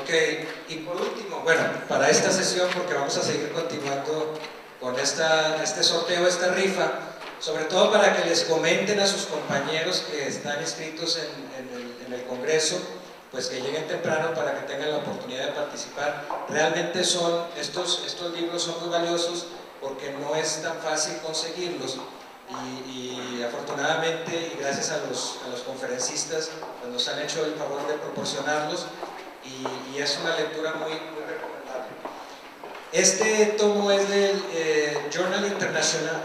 Ok, y por último, bueno, para esta sesión, porque vamos a seguir continuando con este sorteo, esta rifa, sobre todo para que les comenten a sus compañeros que están inscritos en el Congreso, pues que lleguen temprano para que tengan la oportunidad de participar. Realmente estos libros son muy valiosos porque no es tan fácil conseguirlos y afortunadamente y gracias a los conferencistas pues nos han hecho el favor de proporcionarlos y es una lectura muy recomendable. Este tomo es del Journal Internacional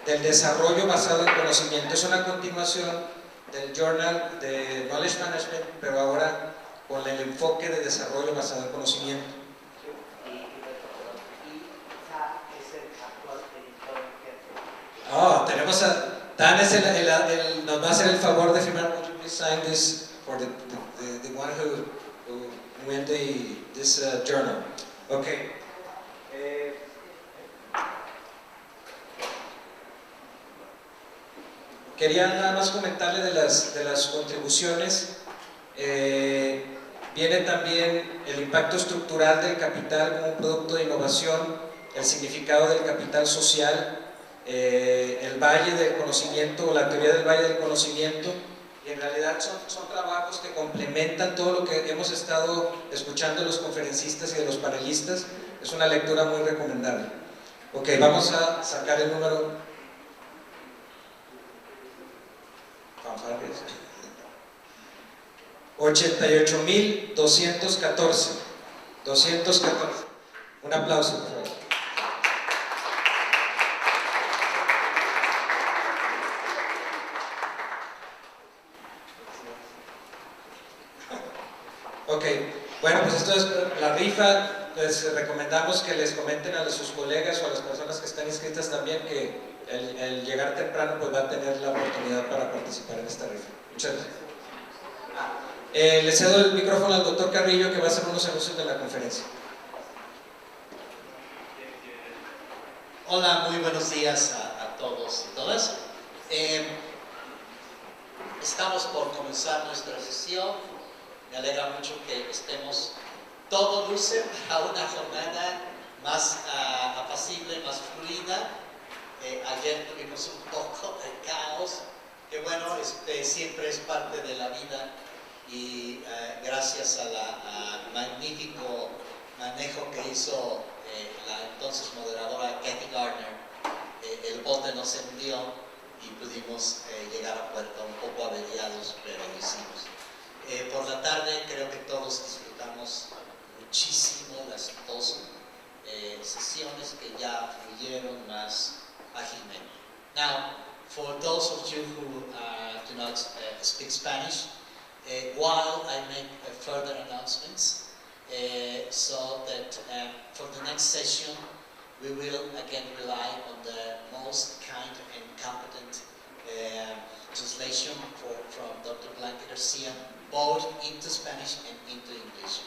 del Desarrollo Basado en Conocimiento. Es una continuación del Journal de Knowledge Management, pero ahora con el enfoque de desarrollo basado en conocimiento. Oh, tenemos a Dan, nos va a hacer el favor de firmar. Would you please sign this for the one who win this journal? Okay. Quería nada más comentarle de las contribuciones. Viene también el impacto estructural del capital como un producto de innovación, el significado del capital social, el valle del conocimiento o la teoría del valle del conocimiento, y en realidad son trabajos que complementan todo lo que hemos estado escuchando de los conferencistas y de los panelistas. Es una lectura muy recomendable. Ok, vamos a sacar el número 88.214. 214. Un aplauso, por favor. Ok, bueno, pues esto es la rifa. Les recomendamos que les comenten a sus colegas o a las personas que están inscritas también que el llegar temprano pues va a tener la oportunidad para participar en esta rifa. Muchas gracias. Le cedo el micrófono al doctor Carrillo, que va a hacer unos anuncios de la conferencia. Hola, muy buenos días a todos y todas. Estamos por comenzar nuestra sesión. Me alegra mucho que estemos todo luce para una jornada más apacible, más fluida. Ayer tuvimos un poco de caos, que bueno, siempre es parte de la vida y gracias al magnífico manejo que hizo la entonces moderadora Kathy Gardner, el bote no se hundió y pudimos llegar a puerto un poco averiados, pero lo hicimos. Por la tarde creo que todos disfrutamos muchísimo las dos sesiones que ya fluyeron más ágilmente. Now, for those of you who do not speak Spanish, while I make further announcements, so that for the next session we will again rely on the most kind and competent translation from Dr. Blanca Garcia, both into Spanish and into English.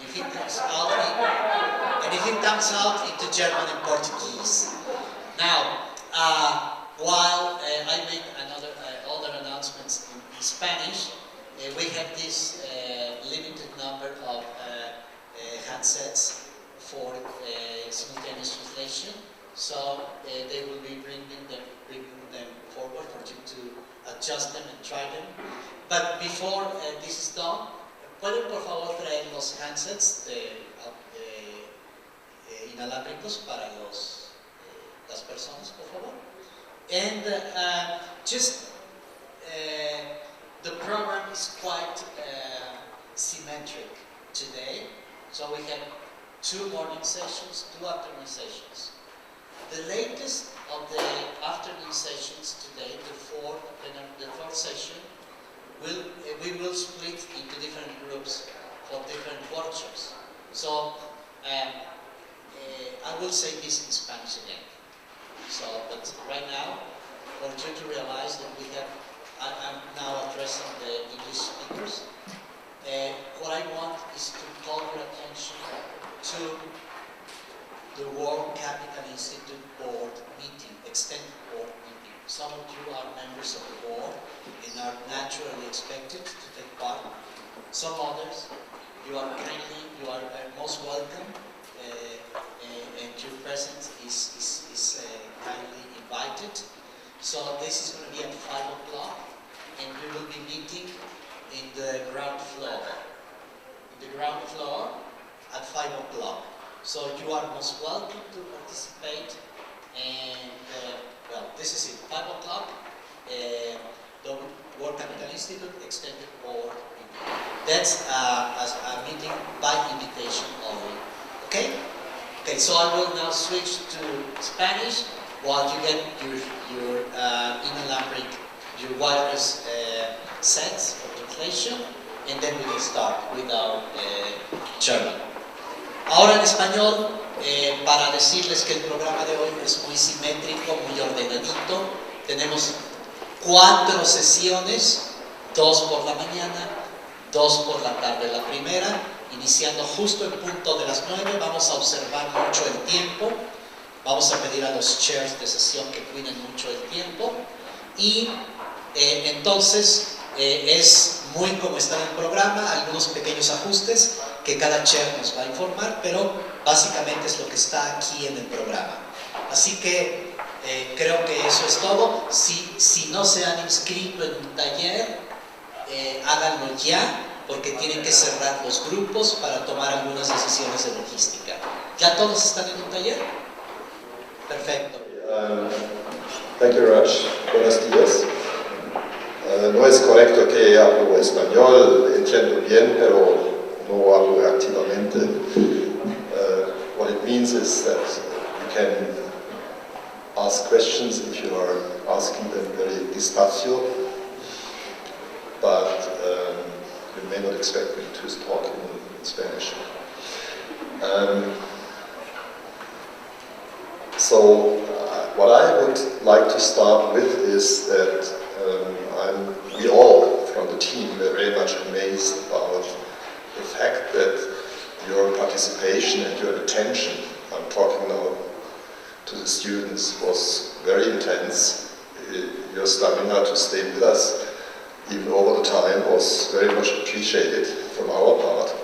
If it comes out into German and Portuguese. Now, while I make other announcements in Spanish, we have this limited number of handsets for simultaneous translation, so they will be bringing them forward for you to adjust them and try them. But before this is done, ¿pueden por favor traer los handsets inalámbricos para las personas, por favor? And the program is quite symmetric today. So we have 2 morning sessions, 2 afternoon sessions. The latest of the afternoon sessions today, the fourth session, we will split into different groups for different workshops. So I will say this in Spanish again. So, but right now, for you to realize that I'm now addressing the English speakers. What I want is to call your attention to the World Capital Institute Board meeting, extended board meeting. Some of you are members of the board and are naturally expected to take part. Some others you are most welcome, and your presence is kindly invited. So this is going to be at 5 o'clock, and we will be meeting in the ground floor. In the ground floor at 5 o'clock. So you are most welcome to participate, and well, this is it, 5 o'clock, the World Capital Institute Extended Board meeting. That's a meeting by invitation only, okay? Okay, so I will now switch to Spanish while you get your inalámbric, your wireless sets for translation, and then we will start with our journey. Ahora en español, para decirles que el programa de hoy es muy simétrico, muy ordenadito. Tenemos 4 sesiones, 2 por la mañana, 2 por la tarde. La primera, iniciando justo en punto de las 9, vamos a observar mucho el tiempo. Vamos a pedir a los chairs de sesión que cuiden mucho el tiempo. Y entonces es muy como está en el programa, algunos pequeños ajustes que cada chair nos va a informar, pero básicamente es lo que está aquí en el programa. Así que creo que eso es todo. Si no se han inscrito en un taller, háganlo ya, porque tienen que cerrar los grupos para tomar algunas decisiones de logística. ¿Ya todos están en un taller? Perfecto. Thank you very much. Buenos días. No es correcto que hablo español, entiendo bien, pero no hablo activamente. What it means is that you can ask questions if you are asking them very despacio, but you may not expect me to talk in Spanish. So what I would like to start with is that we all from the team were very much amazed about the fact that your participation and your attention, I'm talking now to the students, was very intense. Your stamina to stay with us even over the time was very much appreciated from our part,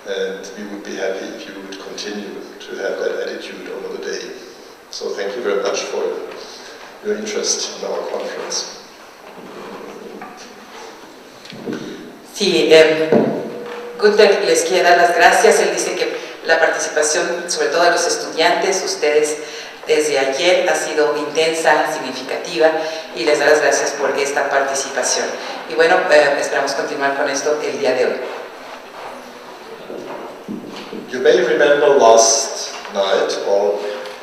and we would be happy if you would continue to have that attitude over the day. So thank you very much for your interest in our conference. Sí, Gunther les quiere dar las gracias. Él dice que la participación, sobre todo de los estudiantes, ustedes desde ayer ha sido intensa, significativa, y les da las gracias por esta participación. Y bueno, esperamos continuar con esto el día de hoy. You may remember last night, or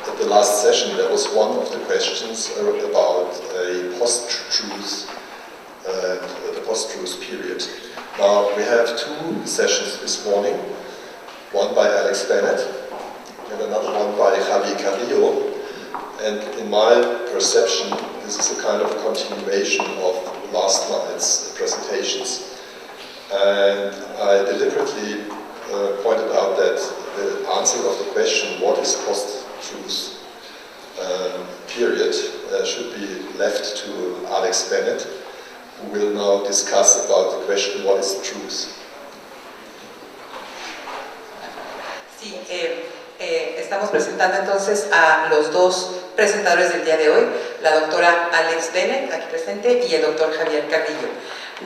at the last session, there was one of the questions about a post-truth, the post-truth period. Now, we have 2 sessions this morning, one by Alex Bennett and another one by Javier Carrillo. And in my perception, this is a kind of a continuation of last night's presentations. And I deliberately pointed out that the answer of the question, what is post-truth period, should be left to Alex Bennett, who will now discuss about the question, what is truth? Sí, estamos presentando entonces a los 2 presentadores del día de hoy, la doctora Alex Bennett, aquí presente, y el doctor Javier Carrillo.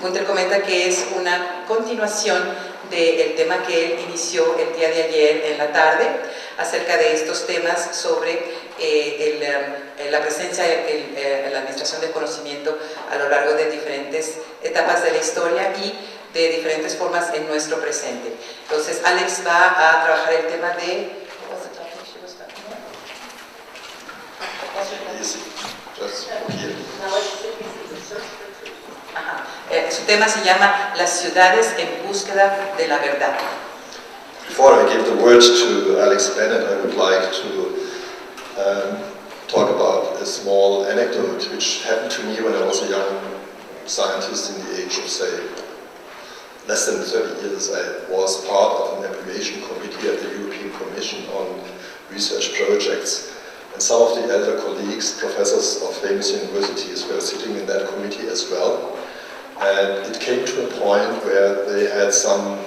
Gunther comenta que es una continuación del tema que él inició el día de ayer en la tarde, acerca de estos temas sobre la presencia en la administración del conocimiento a lo largo de diferentes etapas de la historia y de diferentes formas en nuestro presente. Entonces, Alex va a trabajar el tema de... Su tema se llama Las ciudades en búsqueda de la verdad. Before I give the word to Alex Bennett, I would like to talk about a small anecdote which happened to me when I was a young scientist in the age of, say, less than 30 years. I was part of an evaluation committee at the European Commission on research projects. And some of the elder colleagues, professors of famous universities, were sitting in that committee as well. And it came to a point where they had some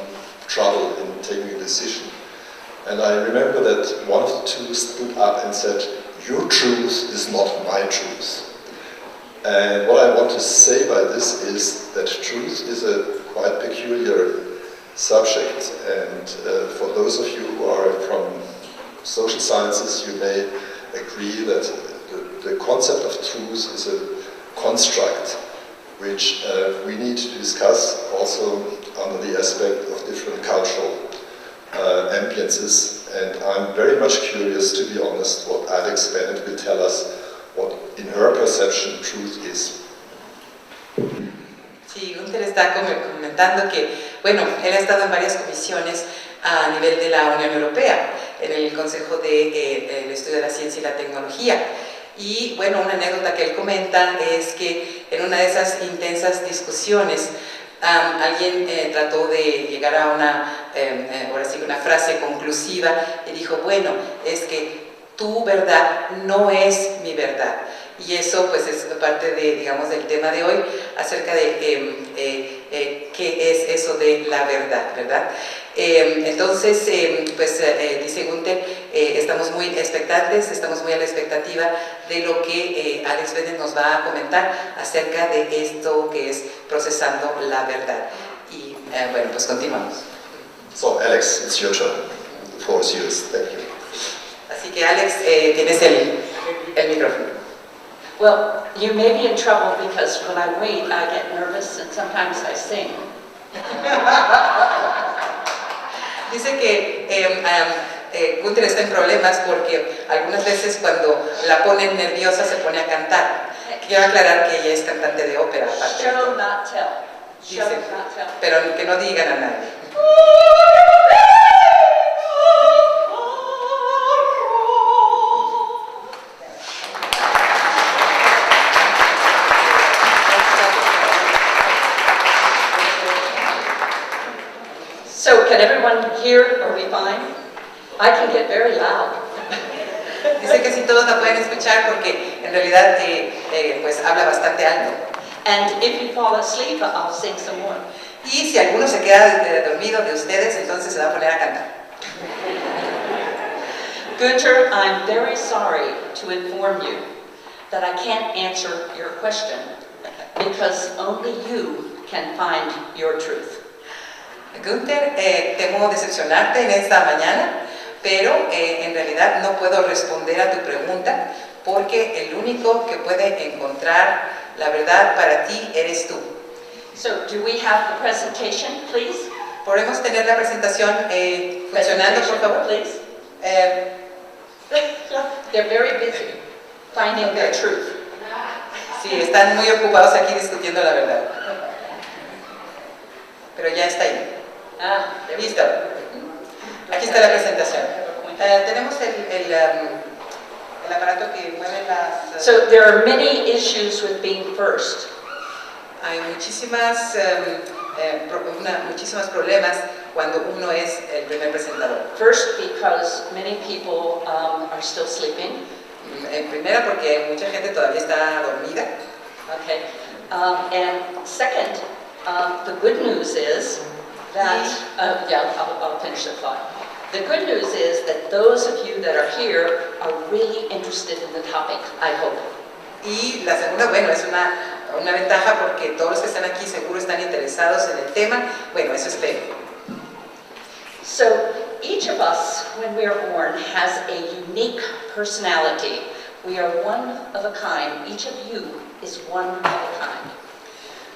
trouble in taking a decision. And I remember that one of the two stood up and said, "Your truth is not my truth." And what I want to say by this is that truth is a quite peculiar subject, and for those of you who are from social sciences, you may agree that the concept of truth is a construct which we need to discuss also under the aspect of different cultural ambiences. And I'm very much curious, to be honest, what Alex Bennett will tell us what, in her perception, truth is. Sí, Gunther está comentando que, bueno, él ha estado en varias comisiones a nivel de la Unión Europea, en el Consejo del Estudio de la Ciencia y la Tecnología. Y, bueno, una anécdota que él comenta es que en una de esas intensas discusiones, alguien trató de llegar a ahora sí, una frase conclusiva y dijo, bueno, es que tu verdad no es mi verdad. Y eso pues es parte de, digamos, del tema de hoy acerca de qué es eso de la verdad, ¿verdad? Entonces, pues dice Gunther, estamos muy expectantes, estamos muy a la expectativa de lo que Alex Bennett nos va a comentar acerca de esto que es procesando la verdad. Y bueno, pues continuamos. So, Alex, it's your turn. The floor is yours. Thank you. Así que Alex, tienes el micrófono. Well, you may be in trouble because when I wait, I get nervous and sometimes I sing. Dice que Gunther está en problemas porque algunas veces cuando la ponen nerviosa se pone a cantar. Quiero aclarar que ella es cantante de ópera. Aparte. Show, not tell. Show, Dice, not tell. pero que no digan a nadie. So can everyone hear? Are we fine? I can get very loud. Dice que si todos la pueden escuchar porque en realidad pues habla bastante alto. And if you fall asleep, I'll sing some more. Y si alguno se queda dormido de ustedes, entonces se va a poner a cantar. Gunther, I'm very sorry to inform you that I can't answer your question because only you can find your truth. Gunther, temo decepcionarte en esta mañana, pero en realidad no puedo responder a tu pregunta porque el único que puede encontrar la verdad para ti eres tú. So, do we have the presentation, please? ¿Podemos tener la presentación funcionando, por favor? Please. They're very busy finding their truth. Sí, están muy ocupados aquí discutiendo la verdad. Pero ya está ahí. Listo. Aquí está la presentación. Tenemos el aparato que mueve las... So there are many issues with being first. Hay muchísimos problemas cuando uno es el primer presentador. First, because many people are still sleeping. En primera, porque mucha gente todavía está dormida. Okay. And second, the good news is that, I'll finish the thought. The good news is that those of you that are here are really interested in the topic, I hope. Y la segunda, bueno, es una ventaja porque todos los que están aquí seguro están interesados en el tema. Bueno, eso espero. So, each of us, when we are born, has a unique personality. We are one of a kind. Each of you is one of a kind.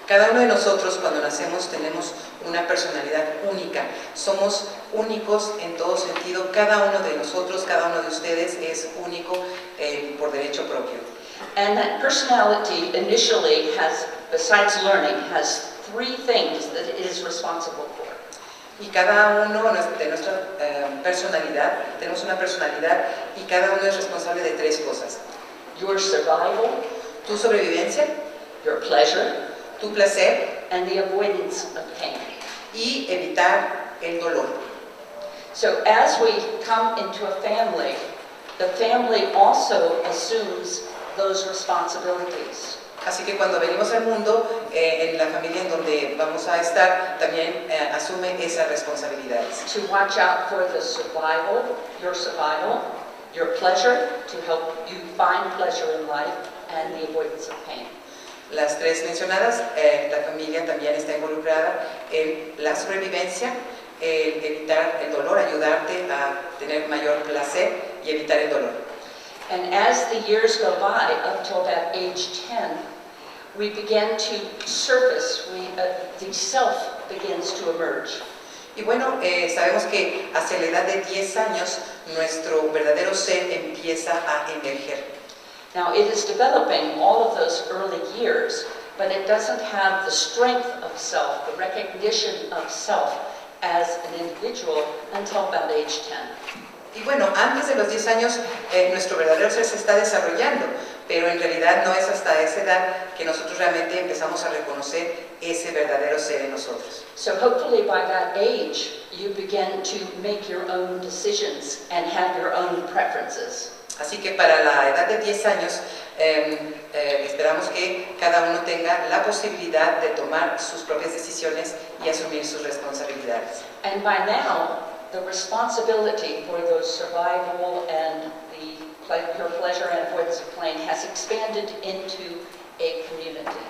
Cada uno de nosotros cuando nacemos tenemos una personalidad única. Somos únicos en todo sentido. Cada uno de nosotros, cada uno de ustedes es único por derecho propio. And that personality initially has, besides learning, has three things that it is responsible for. Y cada uno de nuestra personalidad, tenemos una personalidad y cada uno es responsable de tres cosas. Your survival, Tu sobrevivencia, your pleasure, tu placer and the avoidance of pain. y evitar el dolor. So as we come into a family, the family also assumes those responsibilities. Así que cuando venimos al mundo, en la familia en donde vamos a estar, también asume esas responsabilidades. To watch out for the survival, your pleasure, to help you find pleasure in life, and the avoidance of pain. Las tres mencionadas, la familia también está involucrada en la sobrevivencia, evitar el dolor, ayudarte a tener mayor placer y evitar el dolor. And as the years go by, up till about age 10, we begin to surface, the self begins to emerge. Y bueno, sabemos que hacia la edad de 10 años, nuestro verdadero ser empieza a emerger. Now, it is developing all of those early years, but it doesn't have the strength of self, the recognition of self as an individual until about age 10. Y bueno, antes de los 10 años, nuestro verdadero ser se está desarrollando, pero en realidad no es hasta esa edad que nosotros realmente empezamos a reconocer ese verdadero ser en nosotros. So hopefully by that age, you begin to make your own decisions and have your own preferences. Así que para la edad de 10 años, esperamos que cada uno tenga la posibilidad de tomar sus propias decisiones y asumir sus responsabilidades. And by now, the responsibility for those survival and your pleasure and avoidance of pain has expanded into a community.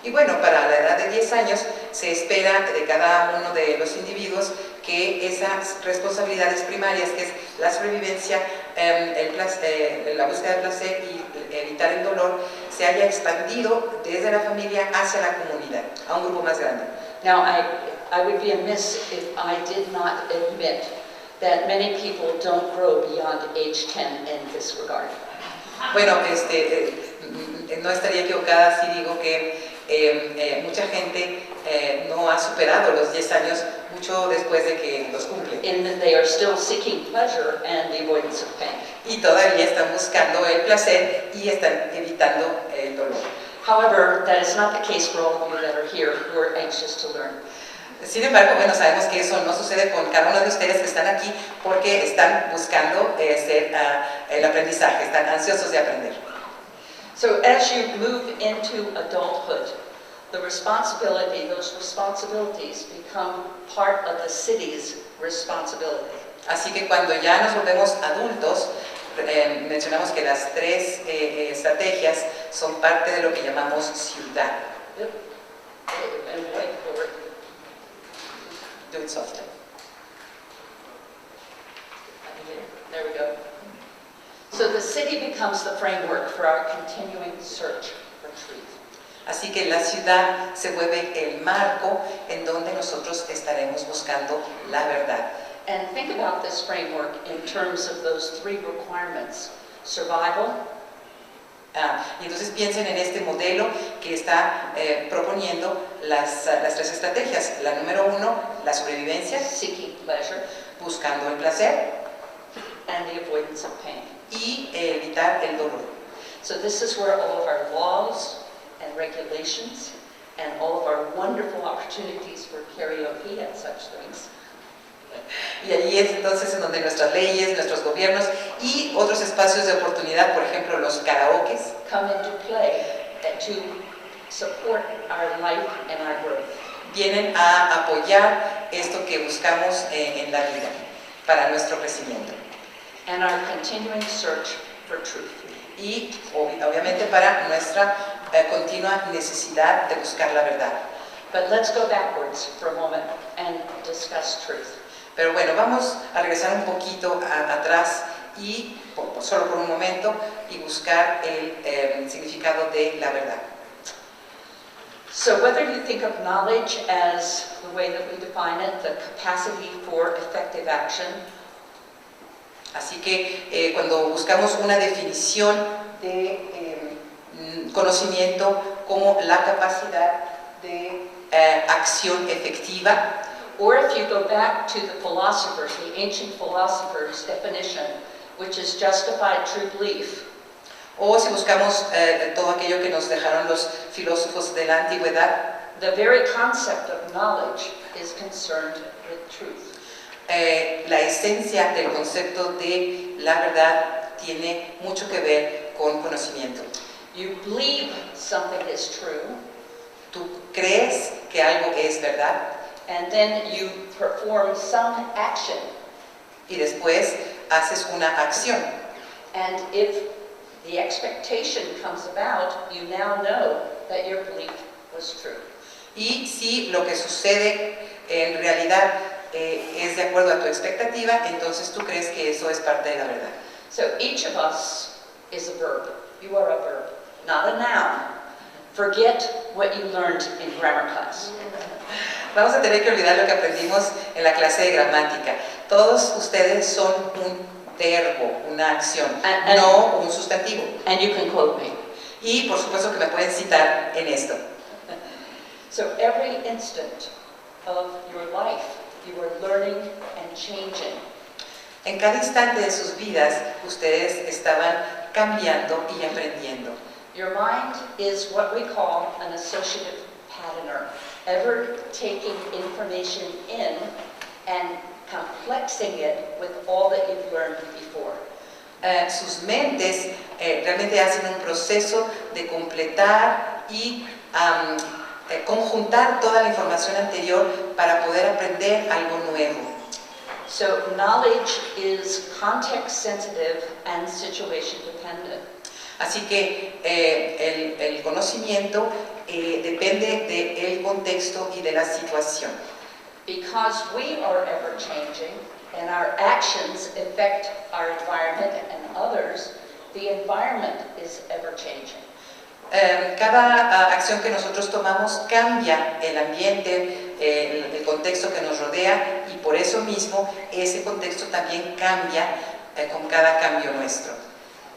Y bueno, para la edad de 10 años se espera de cada uno de los individuos que esas responsabilidades primarias, que es la sobrevivencia, la búsqueda de placer y evitar el dolor, se haya expandido desde la familia hacia la comunidad, a un grupo más grande. Now, I would be amiss if I did not admit that many people don't grow beyond age 10 in this regard. Bueno, no estaría equivocada si digo que mucha gente no ha superado los 10 años mucho después de que los cumple. In that they are still seeking pleasure and the avoidance of pain. Y todavía están buscando el placer y están evitando el dolor. However, that is not the case for all of you that are here who are anxious to learn. Sin embargo, bueno, sabemos que eso no sucede con cada uno de ustedes que están aquí porque están buscando el aprendizaje, están ansiosos de aprender. So as you move into adulthood, those responsibilities become part of the city's responsibility. Así que cuando ya nos volvemos adultos, mencionamos que las tres estrategias son parte de lo que llamamos ciudad. Yep. And wait for it. Do it softly. There we go. So the city becomes the framework for our continuing search for truth. Así que la ciudad se vuelve el marco en donde nosotros estaremos buscando la verdad. And think about this framework in terms of those three requirements: survival, Y entonces piensen en este modelo que está proponiendo las tres estrategias. La número 1, la sobrevivencia, seeking pleasure, buscando el placer and the avoidance of pain. y evitar el dolor. So this is where all of our laws and regulations and all of our wonderful opportunities for karaoke and such things Y allí es entonces en donde nuestras leyes, nuestros gobiernos y otros espacios de oportunidad, por ejemplo los karaokes, come into play to support our life and our growth. vienen a apoyar esto que buscamos en la vida para nuestro crecimiento And our continuing search for truth. y obviamente para nuestra continua necesidad de buscar la verdad. But let's go backwards for a moment and discuss truth. Pero bueno, vamos a regresar un poquito atrás y solo por un momento y buscar el significado de la verdad. So whether you think of knowledge as the way that we define it, the capacity for effective action, Así que cuando buscamos una definición de conocimiento como la capacidad de acción efectiva, or if you go back to the philosophers, the ancient philosophers' definition, which is justified true belief, o si buscamos todo aquello que nos dejaron los filósofos de la antigüedad, the very concept of knowledge is concerned with truth. La esencia del concepto de la verdad tiene mucho que ver con conocimiento. You believe something is true, Tú crees que algo es verdad and then you perform some action. y después haces una acción. And if the expectation comes about, you now know that your belief was true. Y si lo que sucede en realidad es de acuerdo a tu expectativa, entonces tú crees que eso es parte de la verdad. So each of us is a verb. You are a verb, not a noun. Forget what you learned in grammar class. Vamos a tener que olvidar lo que aprendimos en la clase de gramática. Todos ustedes son un verbo, una acción, no un sustantivo. And you can quote me. Y por supuesto que me pueden citar en esto. So every instant of your life, you are learning and changing. En cada instante de sus vidas, ustedes estaban cambiando y aprendiendo. Your mind is what we call an associative patterner, ever taking information in and complexing it with all that you've learned before. Sus mentes realmente hacen un proceso de completar y conjuntar toda la información anterior para poder aprender algo nuevo. So knowledge is context sensitive and situation dependent. Así que el conocimiento depende del contexto y de la situación. Because we are ever changing and our actions affect our environment and others, the environment is ever changing. Cada acción que nosotros tomamos cambia el ambiente, el contexto que nos rodea y por eso mismo ese contexto también cambia con cada cambio nuestro.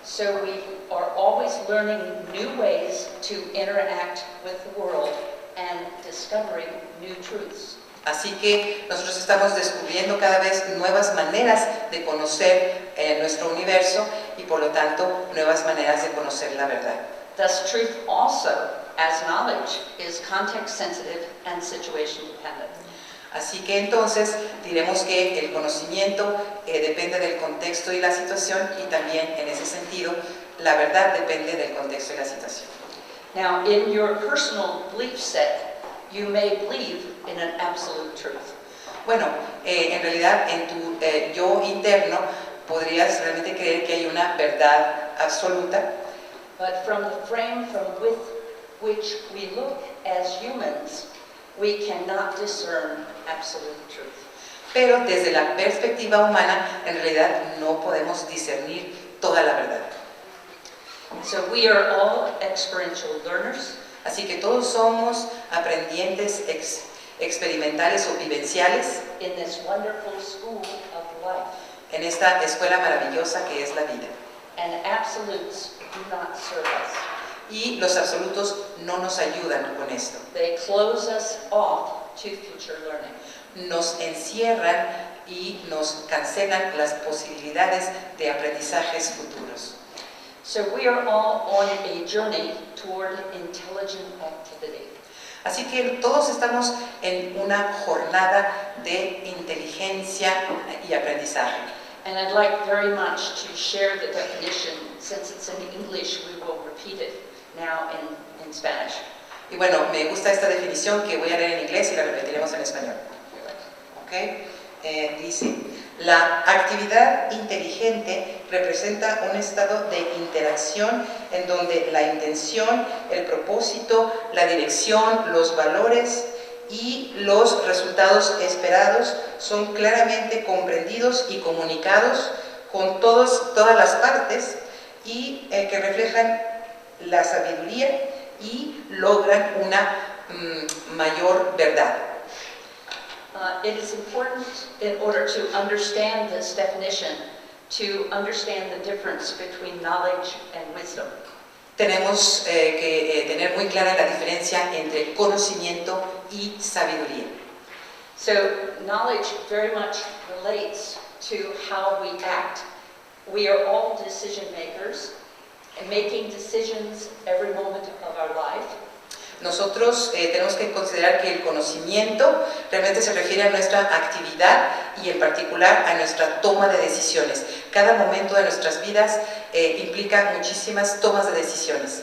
So we are always learning new ways to interact with the world and discovering new truths. Así que nosotros estamos descubriendo cada vez nuevas maneras de conocer nuestro universo y por lo tanto nuevas maneras de conocer la verdad. Thus, truth also, as knowledge, is context sensitive and situation dependent. Así que entonces diremos que el conocimiento depende del contexto y la situación y también en ese sentido la verdad depende del contexto y la situación. Now, in your personal belief set, you may believe in an absolute truth. Bueno, en realidad en tu yo interno podrías realmente creer que hay una verdad absoluta, But from the frame from which we look as humans, we cannot discern absolute truth. pero desde la perspectiva humana en realidad no podemos discernir toda la verdad. So we are all experiential learners. Así que todos somos aprendientes experimentales o vivenciales In this wonderful school of life, en esta escuela maravillosa que es la vida. and absolutes do not serve us. Y los absolutos no nos ayudan con esto. They close us off to future learning. Nos encierran y nos cancelan las posibilidades de aprendizajes futuros. So we are all on a journey toward intelligent activity. Así que todos estamos en una jornada de inteligencia y aprendizaje. And I'd like very much to share the definition. Since it's in English, we will repeat it now in Spanish. Y bueno, me gusta esta definición que voy a leer en inglés y la repetiremos en español. ¿Okay? Dice, la actividad inteligente representa un estado de interacción en donde la intención, el propósito, la dirección, los valores y los resultados esperados son claramente comprendidos y comunicados con todas las partes y que reflejan la sabiduría y logran una mayor verdad. It is important, in order to understand this definition, to understand the difference between knowledge and wisdom. Tenemos que tener muy clara la diferencia entre conocimiento y sabiduría. So knowledge very much relates to how we act. We are all decision makers and making decisions every moment of our life. Nosotros tenemos que considerar que el conocimiento realmente se refiere a nuestra actividad y en particular a nuestra toma de decisiones. Cada momento de nuestras vidas implica muchísimas tomas de decisiones.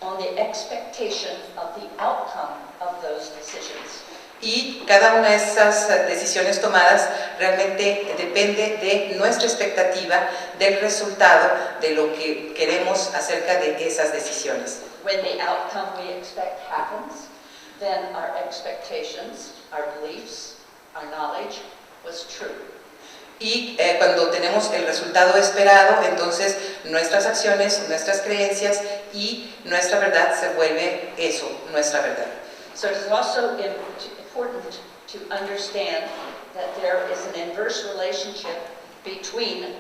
on the expectation of the outcome of those decisions. Y cada una de esas decisiones tomadas realmente depende de nuestra expectativa del resultado de lo que queremos acerca de esas decisiones. When the outcome we expect happens, then our expectations, our beliefs, our knowledge was true. Y cuando tenemos el resultado esperado, entonces nuestras acciones, nuestras creencias y nuestra verdad se vuelve eso, nuestra verdad. So it is also important to understand that there is an inverse relationship between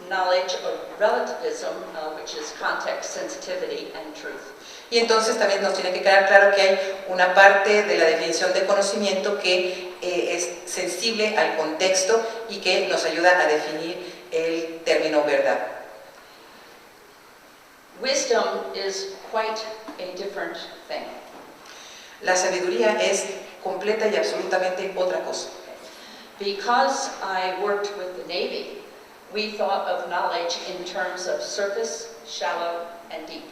knowledge or relativism, which is context sensitivity, and truth. Y entonces también nos tiene que quedar claro que hay una parte de la definición de conocimiento que es sensible al contexto y que nos ayuda a definir el término verdad. Wisdom is quite a different thing. La sabiduría es completa y absolutamente otra cosa. Because I worked with the Navy, we thought of knowledge in terms of surface, shallow, and deep.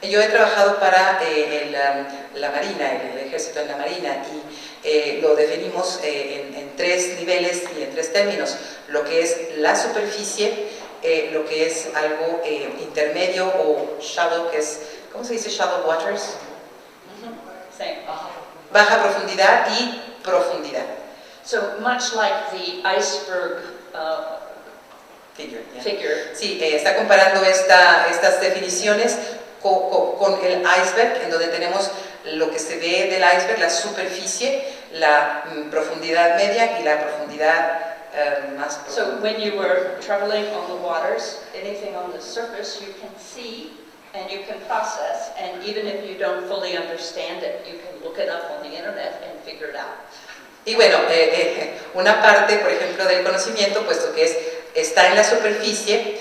Yo he trabajado para la Marina, el ejército en la Marina, y lo definimos en tres niveles y en tres términos: lo que es la superficie, lo que es algo intermedio o shallow, que es, ¿cómo se dice shallow waters? Same. Baja profundidad y profundidad. So much like the iceberg Figure, yeah. figure, Sí, está comparando estas definiciones con el iceberg, en donde tenemos lo que se ve del iceberg, la superficie, la profundidad media y la profundidad más so profunda. when you were traveling on the waters, anything on the surface you can see and you can process, and even if you don't fully understand it, you can look it up on the internet and figure it out. Y bueno, una parte, por ejemplo, del conocimiento, puesto que está en la superficie,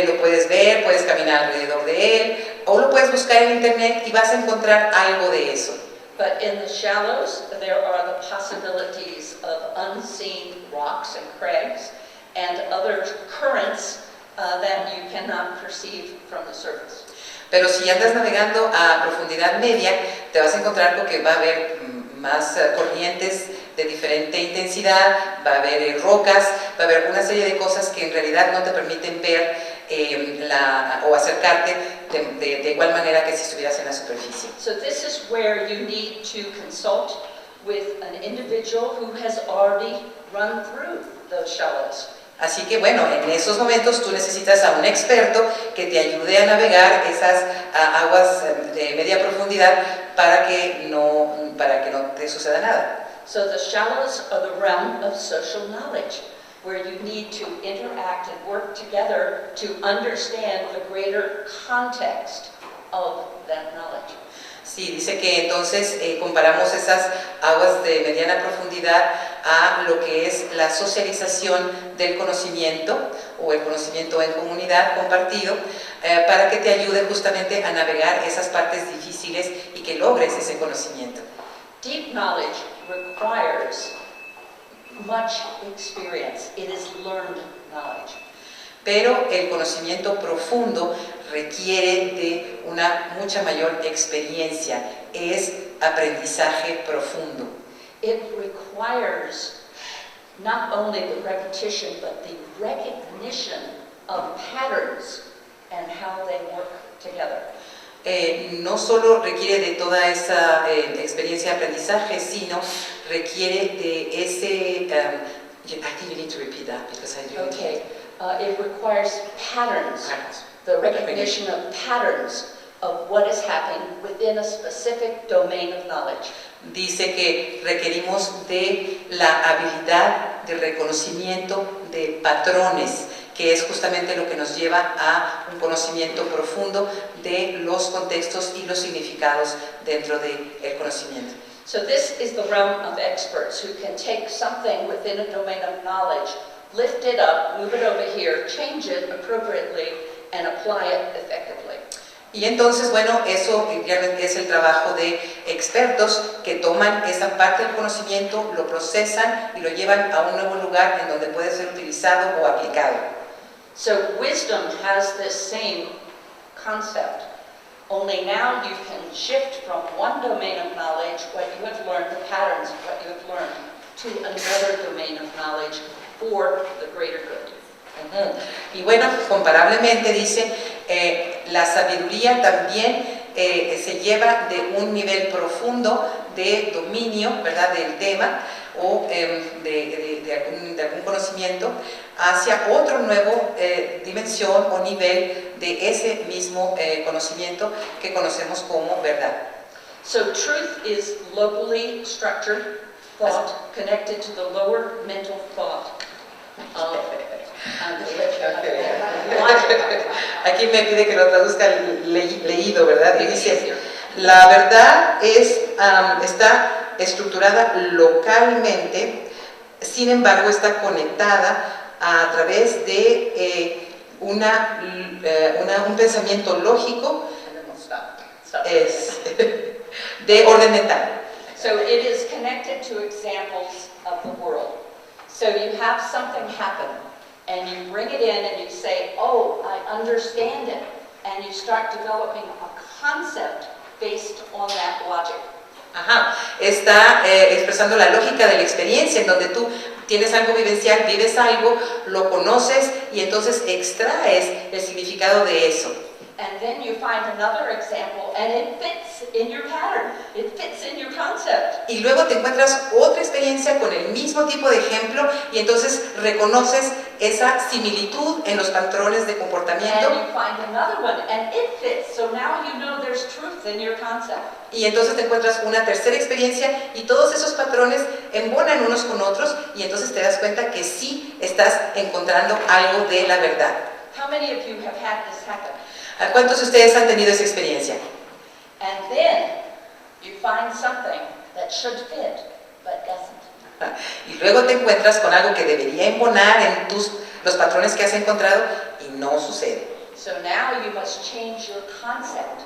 lo puedes ver, puedes caminar alrededor de él, o lo puedes buscar en internet y vas a encontrar algo de eso. But in the shallows, there are the possibilities of unseen rocks and crags and other currents that you cannot perceive from the surface. Pero si andas navegando a profundidad media, te vas a encontrar con que va a haber más corrientes de diferente intensidad, va a haber rocas, va a haber una serie de cosas que en realidad no te permiten ver o acercarte de igual manera que si estuvieras en la superficie. So this is where you need to consult with an individual who has already run through those shallows. Así que bueno, en esos momentos tú necesitas a un experto que te ayude a navegar esas aguas de media profundidad para que no te suceda nada. So the shallows are the realm of social knowledge, where you need to interact and work together to understand the greater context of that knowledge. Sí, dice que entonces comparamos esas aguas de mediana profundidad a lo que es la socialización del conocimiento o el conocimiento en comunidad compartido para que te ayude justamente a navegar esas partes difíciles y que logres ese conocimiento. Deep knowledge requires much experience. It is learned knowledge. Pero el conocimiento profundo requiere de una mucha mayor experiencia, es aprendizaje profundo. It requires not only the repetition, but the recognition of patterns and how they work together. No solo requiere de toda esa experiencia de aprendizaje, sino requiere de ese... I think you need to repeat that because I do. Okay. It requires patterns, the recognition of patterns of what is happening within a specific domain of knowledge. Dice que requerimos de la habilidad de reconocimiento de patrones, que es justamente lo que nos lleva a un conocimiento profundo de los contextos y los significados dentro del conocimiento. So this is the realm of experts who can take something within a domain of knowledge, lift it up, move it over here, change it appropriately, and apply it effectively. Y entonces, bueno, eso es el trabajo de expertos que toman esa parte del conocimiento, lo procesan y lo llevan a un nuevo lugar en donde puede ser utilizado o aplicado. So wisdom has this same concept Only now you can shift from one domain of knowledge, what you have learned, the patterns of what you have learned, to another domain of knowledge for the greater good. Y bueno, comparablemente dice, la sabiduría también se lleva de un nivel profundo de dominio, ¿verdad?, del tema o de algún conocimiento hacia otro nuevo dimensión o nivel de ese mismo conocimiento que conocemos como verdad. So truth is locally structured thought connected to the lower mental thought of Aquí me pide que lo traduzca leído, ¿verdad? Y dice, la verdad está estructurada localmente, sin embargo está conectada a través de un pensamiento lógico de orden mental. So it is connected to examples of the world. So you have something happen and you bring it in and you say, oh, I understand it. And you start developing a concept based on that logic. Ajá, está expresando la lógica de la experiencia en donde tú tienes algo vivencial, vives algo, lo conoces y entonces extraes el significado de eso. And then you find another example and it fits in your pattern, it fits in your concept. Y luego te encuentras otra experiencia con el mismo tipo de ejemplo y entonces reconoces esa similitud en los patrones de comportamiento. And you find another one and it fits, so now you know there's truth in your concept. Y entonces te encuentras una tercera experiencia y todos esos patrones embonan unos con otros y entonces te das cuenta que sí estás encontrando algo de la verdad. How many of you have had this happen? ¿A cuántos de ustedes han tenido esa experiencia? And then you find something that should fit, but doesn't. Y luego te encuentras con algo que debería embonar en los patrones que has encontrado y no sucede. So now you must change your concept.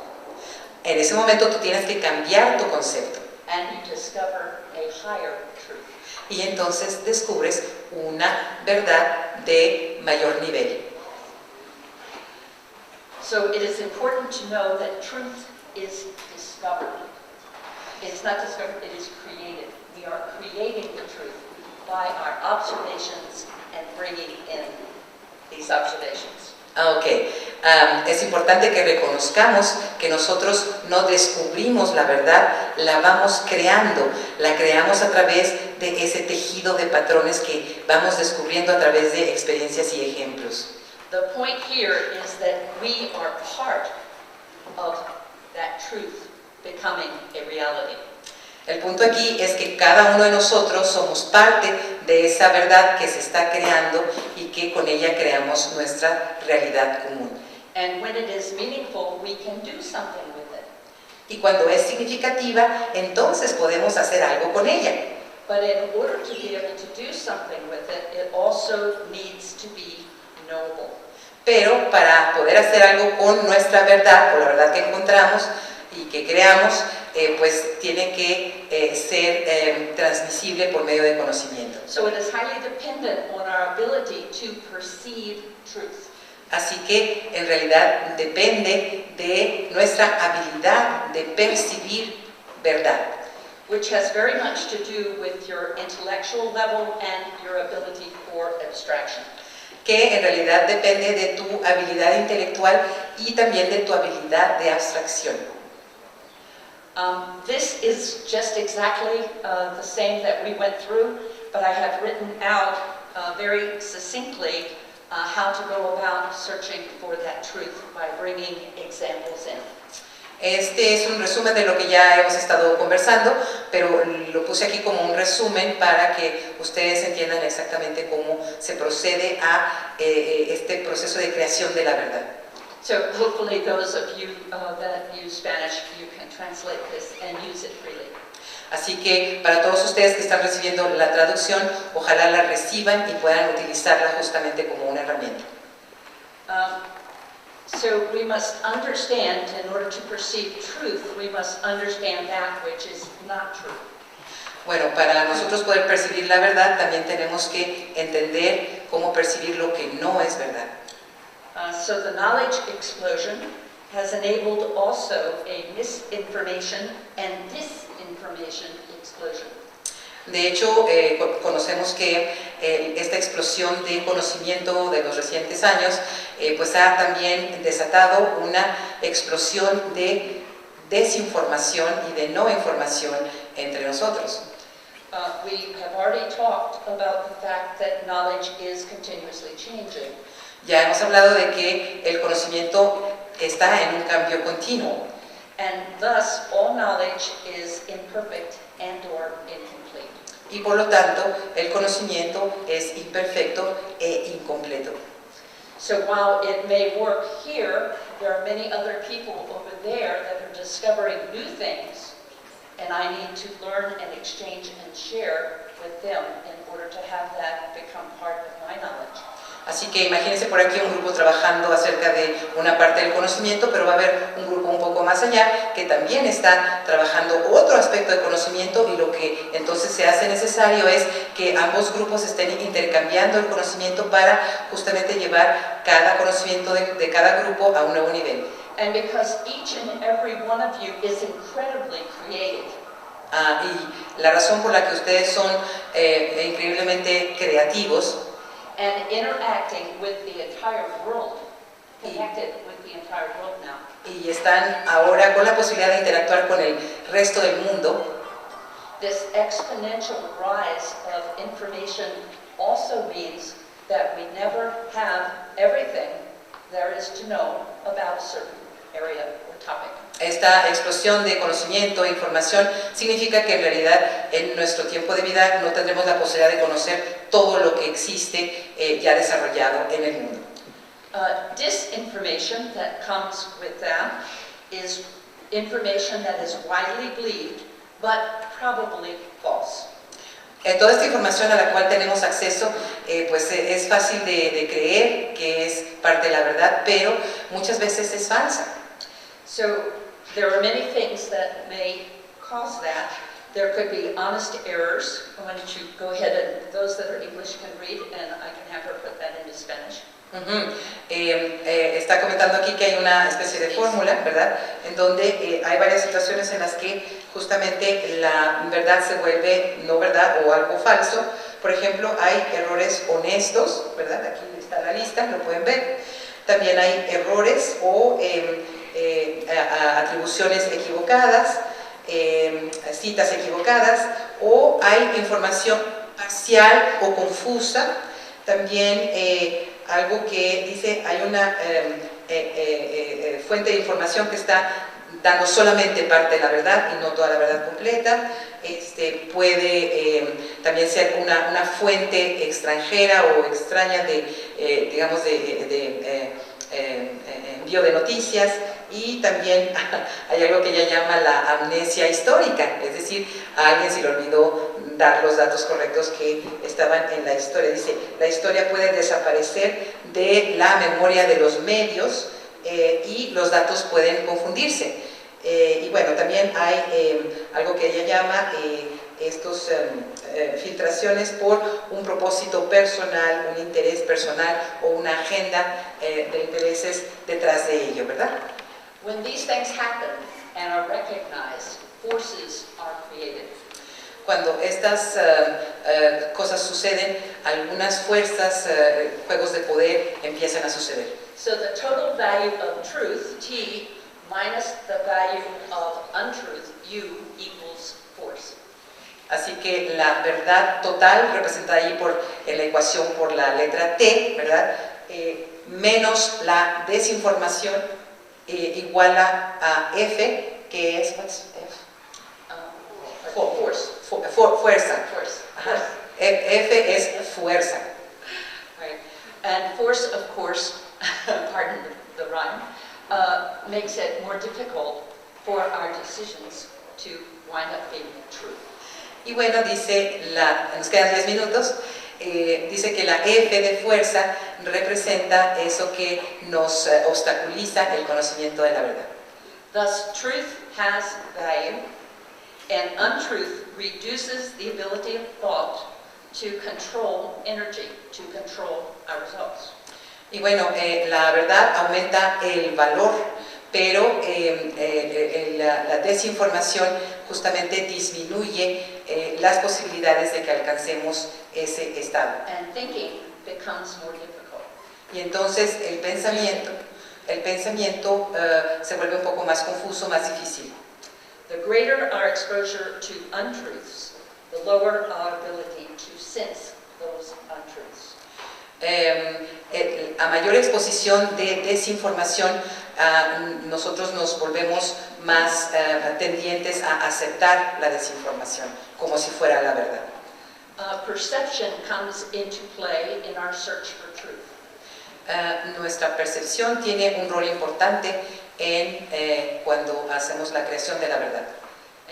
En ese momento tú tienes que cambiar tu concepto. And you discover a higher truth. Y entonces descubres una verdad de mayor nivel. So it is important to know that truth is discovered. It's not discovered, it is created. We are creating the truth by our observations and bringing in these observations. Ok, es importante que reconozcamos que nosotros no descubrimos la verdad, la vamos creando, la creamos a través de ese tejido de patrones que vamos descubriendo a través de experiencias y ejemplos. The point here is that we are part of that truth becoming a reality. El punto aquí es que cada uno de nosotros somos parte de esa verdad que se está creando y que con ella creamos nuestra realidad común. And when it is meaningful, we can do something with it. Y cuando es significativa, entonces podemos hacer algo con ella. But in order to be able to do something with it, it also needs to be knowable. Pero para poder hacer algo con nuestra verdad, con la verdad que encontramos y que creamos, pues tiene que ser transmisible por medio de conocimiento. So it is highly dependent on our ability to perceive truth. Así que en realidad depende de nuestra habilidad de percibir verdad. Which has very much to do with your intellectual level and your ability for abstraction. Que en realidad depende de tu habilidad intelectual y también de tu habilidad de abstracción. This is just exactly the same that we went through, but I have written out very succinctly how to go about searching for that truth by bringing examples in. Este es un resumen de lo que ya hemos estado conversando, pero lo puse aquí como un resumen para que ustedes entiendan exactamente cómo se procede a este proceso de creación de la verdad. So hopefully those of you that use Spanish, you can translate this and use it freely. Así que para todos ustedes que están recibiendo la traducción, ojalá la reciban y puedan utilizarla justamente como una herramienta. So we must understand, in order to perceive truth, we must understand that which is not true. Bueno, para nosotros poder percibir la verdad, también tenemos que entender cómo percibir lo que no es verdad. So the knowledge explosion has enabled also a misinformation and disinformation explosion. De hecho, conocemos que esta explosión de conocimiento de los recientes años pues ha también desatado una explosión de desinformación y de no información entre nosotros. We have already talked about the fact that knowledge is continuously changing. Ya hemos hablado de que el conocimiento está en un cambio continuo. And thus, all knowledge is imperfect and/or incomplete. Y por lo tanto, el conocimiento es imperfecto e incompleto. So while it may work here, there are many other people over there that are discovering new things, and I need to learn and exchange and share with them in order to have that become part of my knowledge. Así que imagínense por aquí un grupo trabajando acerca de una parte del conocimiento, pero va a haber un grupo un poco más allá que también está trabajando otro aspecto del conocimiento, y lo que entonces se hace necesario es que ambos grupos estén intercambiando el conocimiento para justamente llevar cada conocimiento de cada grupo a un nuevo nivel. And because each and every one of you is incredibly creative, Y la razón por la que ustedes son increíblemente creativos and interacting with the entire world, connected with the entire world now. y están ahora con la posibilidad de interactuar con el resto del mundo, This exponential rise of information also means that we never have everything there is to know about a certain area or topic. esta explosión de conocimiento e información significa que en realidad en nuestro tiempo de vida no tendremos la posibilidad de conocer todo lo que existe ya desarrollado en el mundo. Disinformation that comes with that is information that is widely believed, but probably false. Toda esta información a la cual tenemos acceso pues es fácil de creer que es parte de la verdad, pero muchas veces es falsa. So there are many things that may cause that. There could be honest errors. Why don't you go ahead, and those that are English can read, and I can have her put that into Spanish. Está comentando aquí que hay una especie de fórmula, ¿verdad? En donde hay varias situaciones en las que justamente la verdad se vuelve no verdad o algo falso. Por ejemplo, hay errores honestos, ¿verdad? Aquí está la lista, lo pueden ver. También hay errores o atribuciones equivocadas, citas equivocadas, o hay información parcial o confusa. También algo que dice, hay una fuente de información que está dando solamente parte de la verdad y no toda la verdad completa. Puede también ser una fuente extranjera o extraña de, digamos, de envío de noticias. Y también hay algo que ella llama la amnesia histórica, es decir, a alguien se le olvidó dar los datos correctos que estaban en la historia. Dice, la historia puede desaparecer de la memoria de los medios y los datos pueden confundirse. Y bueno, también hay algo que ella llama estos filtraciones por un propósito personal, un interés personal o una agenda de intereses detrás de ello, ¿verdad? When these things happen and are recognized, forces are created. Cuando estas cosas suceden, algunas fuerzas, juegos de poder empiezan a suceder. So the total value of truth, T, minus the value of untruth, U, equals force. Así que la verdad total, representada ahí en la ecuación por la letra T, ¿verdad? Menos la desinformación iguala a F, que es, what's F? Force. Fuerza. Force. Ajá. F es fuerza. Right. And force, of course, pardon the rhyme, makes it more difficult for our decisions to wind up being true. Y bueno, dice, nos quedan 10 minutos, dice que la F de fuerza representa eso que nos obstaculiza el conocimiento de la verdad. Thus, truth has value, and untruth reduces the ability of thought to control energy, to control our results. Y bueno, la verdad aumenta el valor, pero la desinformación justamente disminuye las posibilidades de que alcancemos ese estado. And thinking becomes more difficult. Y entonces el pensamiento se vuelve un poco más confuso, más difícil. The greater our exposure to untruths, the lower our ability to sense those untruths. A mayor exposición de desinformación, nosotros nos volvemos más tendientes a aceptar la desinformación como si fuera la verdad. Perception comes into play in our search for truth. Nuestra percepción tiene un rol importante en cuando hacemos la creación de la verdad.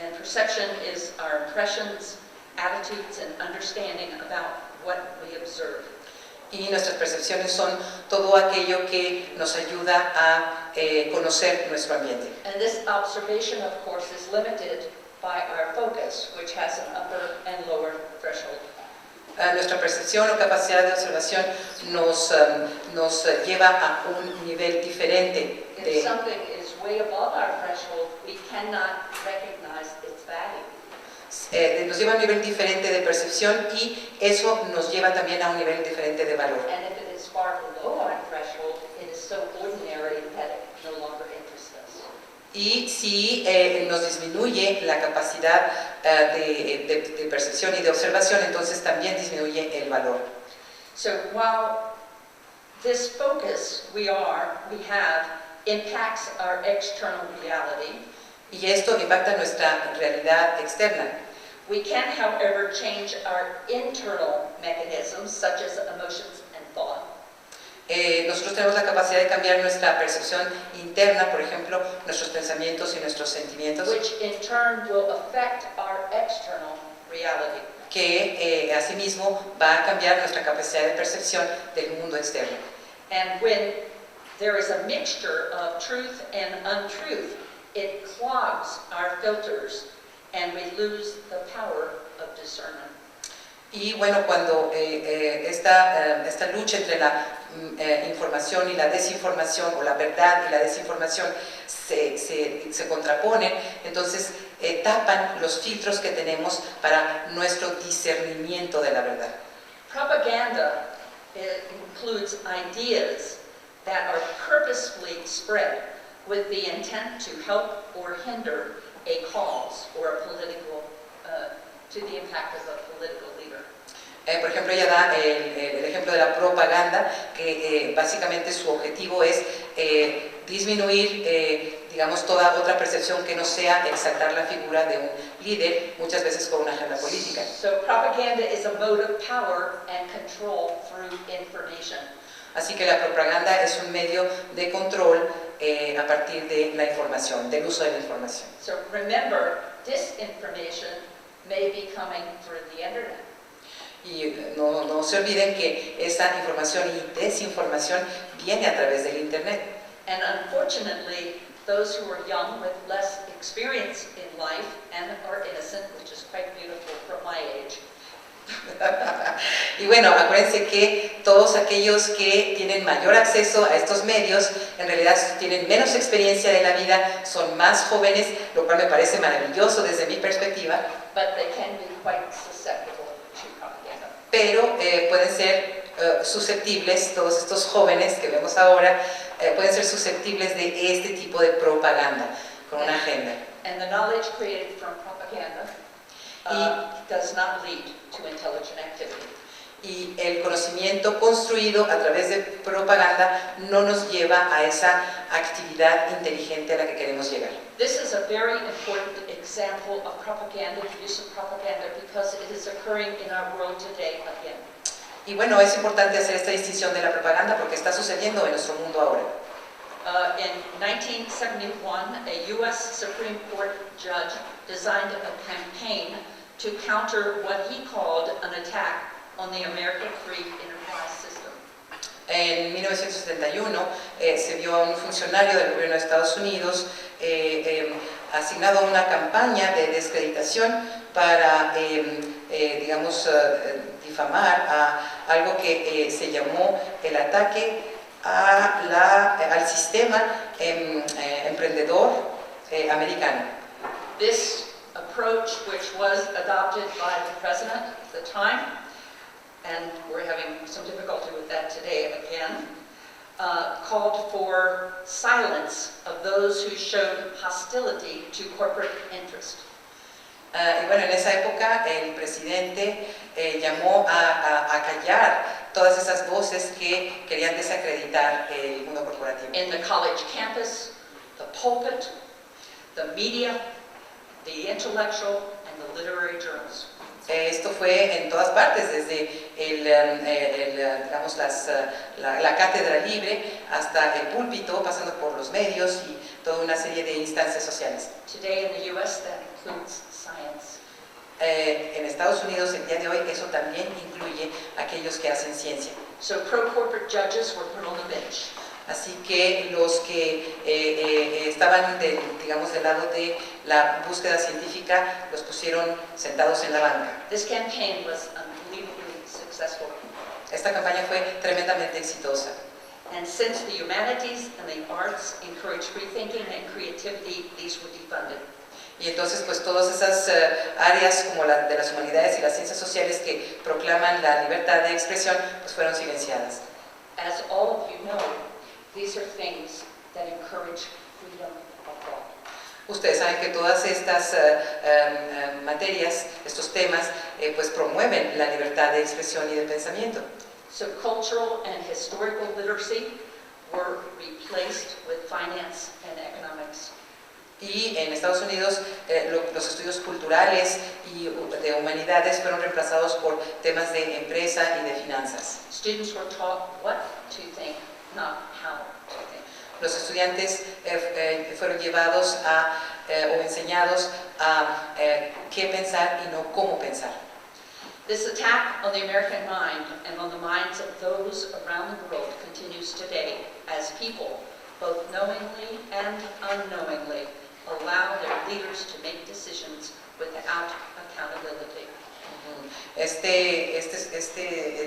And perception is our impressions, attitudes, and understanding about what we observe. Y nuestras percepciones son todo aquello que nos ayuda a conocer nuestro ambiente. And this observation, of course, is limited by our focus, which has an upper and lower threshold. Nuestra percepción o capacidad de observación nos lleva a un nivel diferente If something is way above our threshold, we cannot recognize its value. Nos lleva a un nivel diferente de percepción y eso nos lleva también a un nivel diferente de valor. And if it is far below our threshold, it is so ordinary that it no longer interests us. Y si nos disminuye la capacidad de percepción y de observación, entonces también disminuye el valor. So while this focus we have impacts our external reality, Y esto impacta nuestra realidad externa. we can, however, change our internal mechanisms, such as emotions and thought. Nosotros tenemos la capacidad de cambiar nuestra percepción interna, por ejemplo, nuestros pensamientos y nuestros sentimientos, Which in turn will affect our external reality. que asimismo va a cambiar nuestra capacidad de percepción del mundo externo. And when there is a mixture of truth and untruth, it clogs our filters and we lose the power of discernment. Y bueno, cuando esta lucha entre la información y la desinformación, o la verdad y la desinformación, se contraponen, entonces tapan los filtros que tenemos para nuestro discernimiento de la verdad. Propaganda includes ideas that are purposefully spread with the intent to help or hinder a cause or a political, to the impact of a political leader. Por ejemplo, ella da el ejemplo de la propaganda, que básicamente su objetivo es disminuir, digamos, toda otra percepción que no sea exaltar la figura de un líder, muchas veces con una agenda política. So propaganda is a mode of power and control through information. Así que la propaganda es un medio de control a partir de la información, del uso de la información. So remember, disinformation may be coming through the internet. Y no se olviden que esta información y desinformación viene a través del Internet. And unfortunately, those who are young with less experience in life and are innocent, which is quite beautiful from my age, Y bueno, acuérdense que todos aquellos que tienen mayor acceso a estos medios, en realidad tienen menos experiencia de la vida, son más jóvenes, lo cual me parece maravilloso desde mi perspectiva, but they can be quite susceptible to propaganda. pero pueden ser susceptibles, todos estos jóvenes que vemos ahora, pueden ser susceptibles de este tipo de propaganda, con una agenda. And the knowledge created from propaganda does not lead to intelligent activity. Y el conocimiento construido a través de propaganda no nos lleva a esa actividad inteligente a la que queremos llegar. This is a very important example of propaganda, the use of propaganda, because it is occurring in our world today again. Y bueno, es importante hacer esta distinción de la propaganda porque está sucediendo en nuestro mundo ahora. In 1971, a U.S. Supreme Court judge designed a campaign to counter what he called an attack on the American Free Enterprise System. En 1971 se vio a un funcionario del gobierno de Estados Unidos asignado a una campaña de desacreditación para, digamos, difamar a algo que se llamó el ataque al sistema emprendedor americano. This approach, which was adopted by the president at the time, and we're having some difficulty with that today again, called for silence of those who showed hostility to corporate interest. Y bueno, en esa época el presidente llamó a callar todas esas voces que querían desacreditar el mundo corporativo. In the college campus, the pulpit, the media, the intellectual, and the literary journals. Esto fue en todas partes, desde digamos, la cátedra libre hasta el púlpito, pasando por los medios y toda una serie de instancias sociales. Today in the U.S., that includes science. En Estados Unidos, el día de hoy, eso también incluye aquellos que hacen ciencia. So pro-corporate judges were put on the bench. Así que los que estaban, digamos, del lado de la búsqueda científica, los pusieron sentados en la banca. This campaign was unbelievably successful. Esta campaña fue tremendamente exitosa. And since the humanities and the arts encourage free thinking and creativity, these were defunded. Y entonces, pues todas esas áreas como la de las humanidades y las ciencias sociales que proclaman la libertad de expresión, pues fueron silenciadas. As all of you know, these are things that encourage freedom of thought. Ustedes saben que todas estas materias, estos temas, pues promueven la libertad de expresión y de pensamiento. So cultural and historical literacy were replaced with finance and economics. Y en Estados Unidos los estudios culturales y de humanidades fueron reemplazados por temas de empresa y de finanzas. Students were taught what to think, not how to think. Los estudiantes fueron llevados o enseñados a qué pensar y no cómo pensar. This attack on the American mind and on the minds of those around the world continues today as people, both knowingly and unknowingly, allow their leaders to make decisions without accountability. Este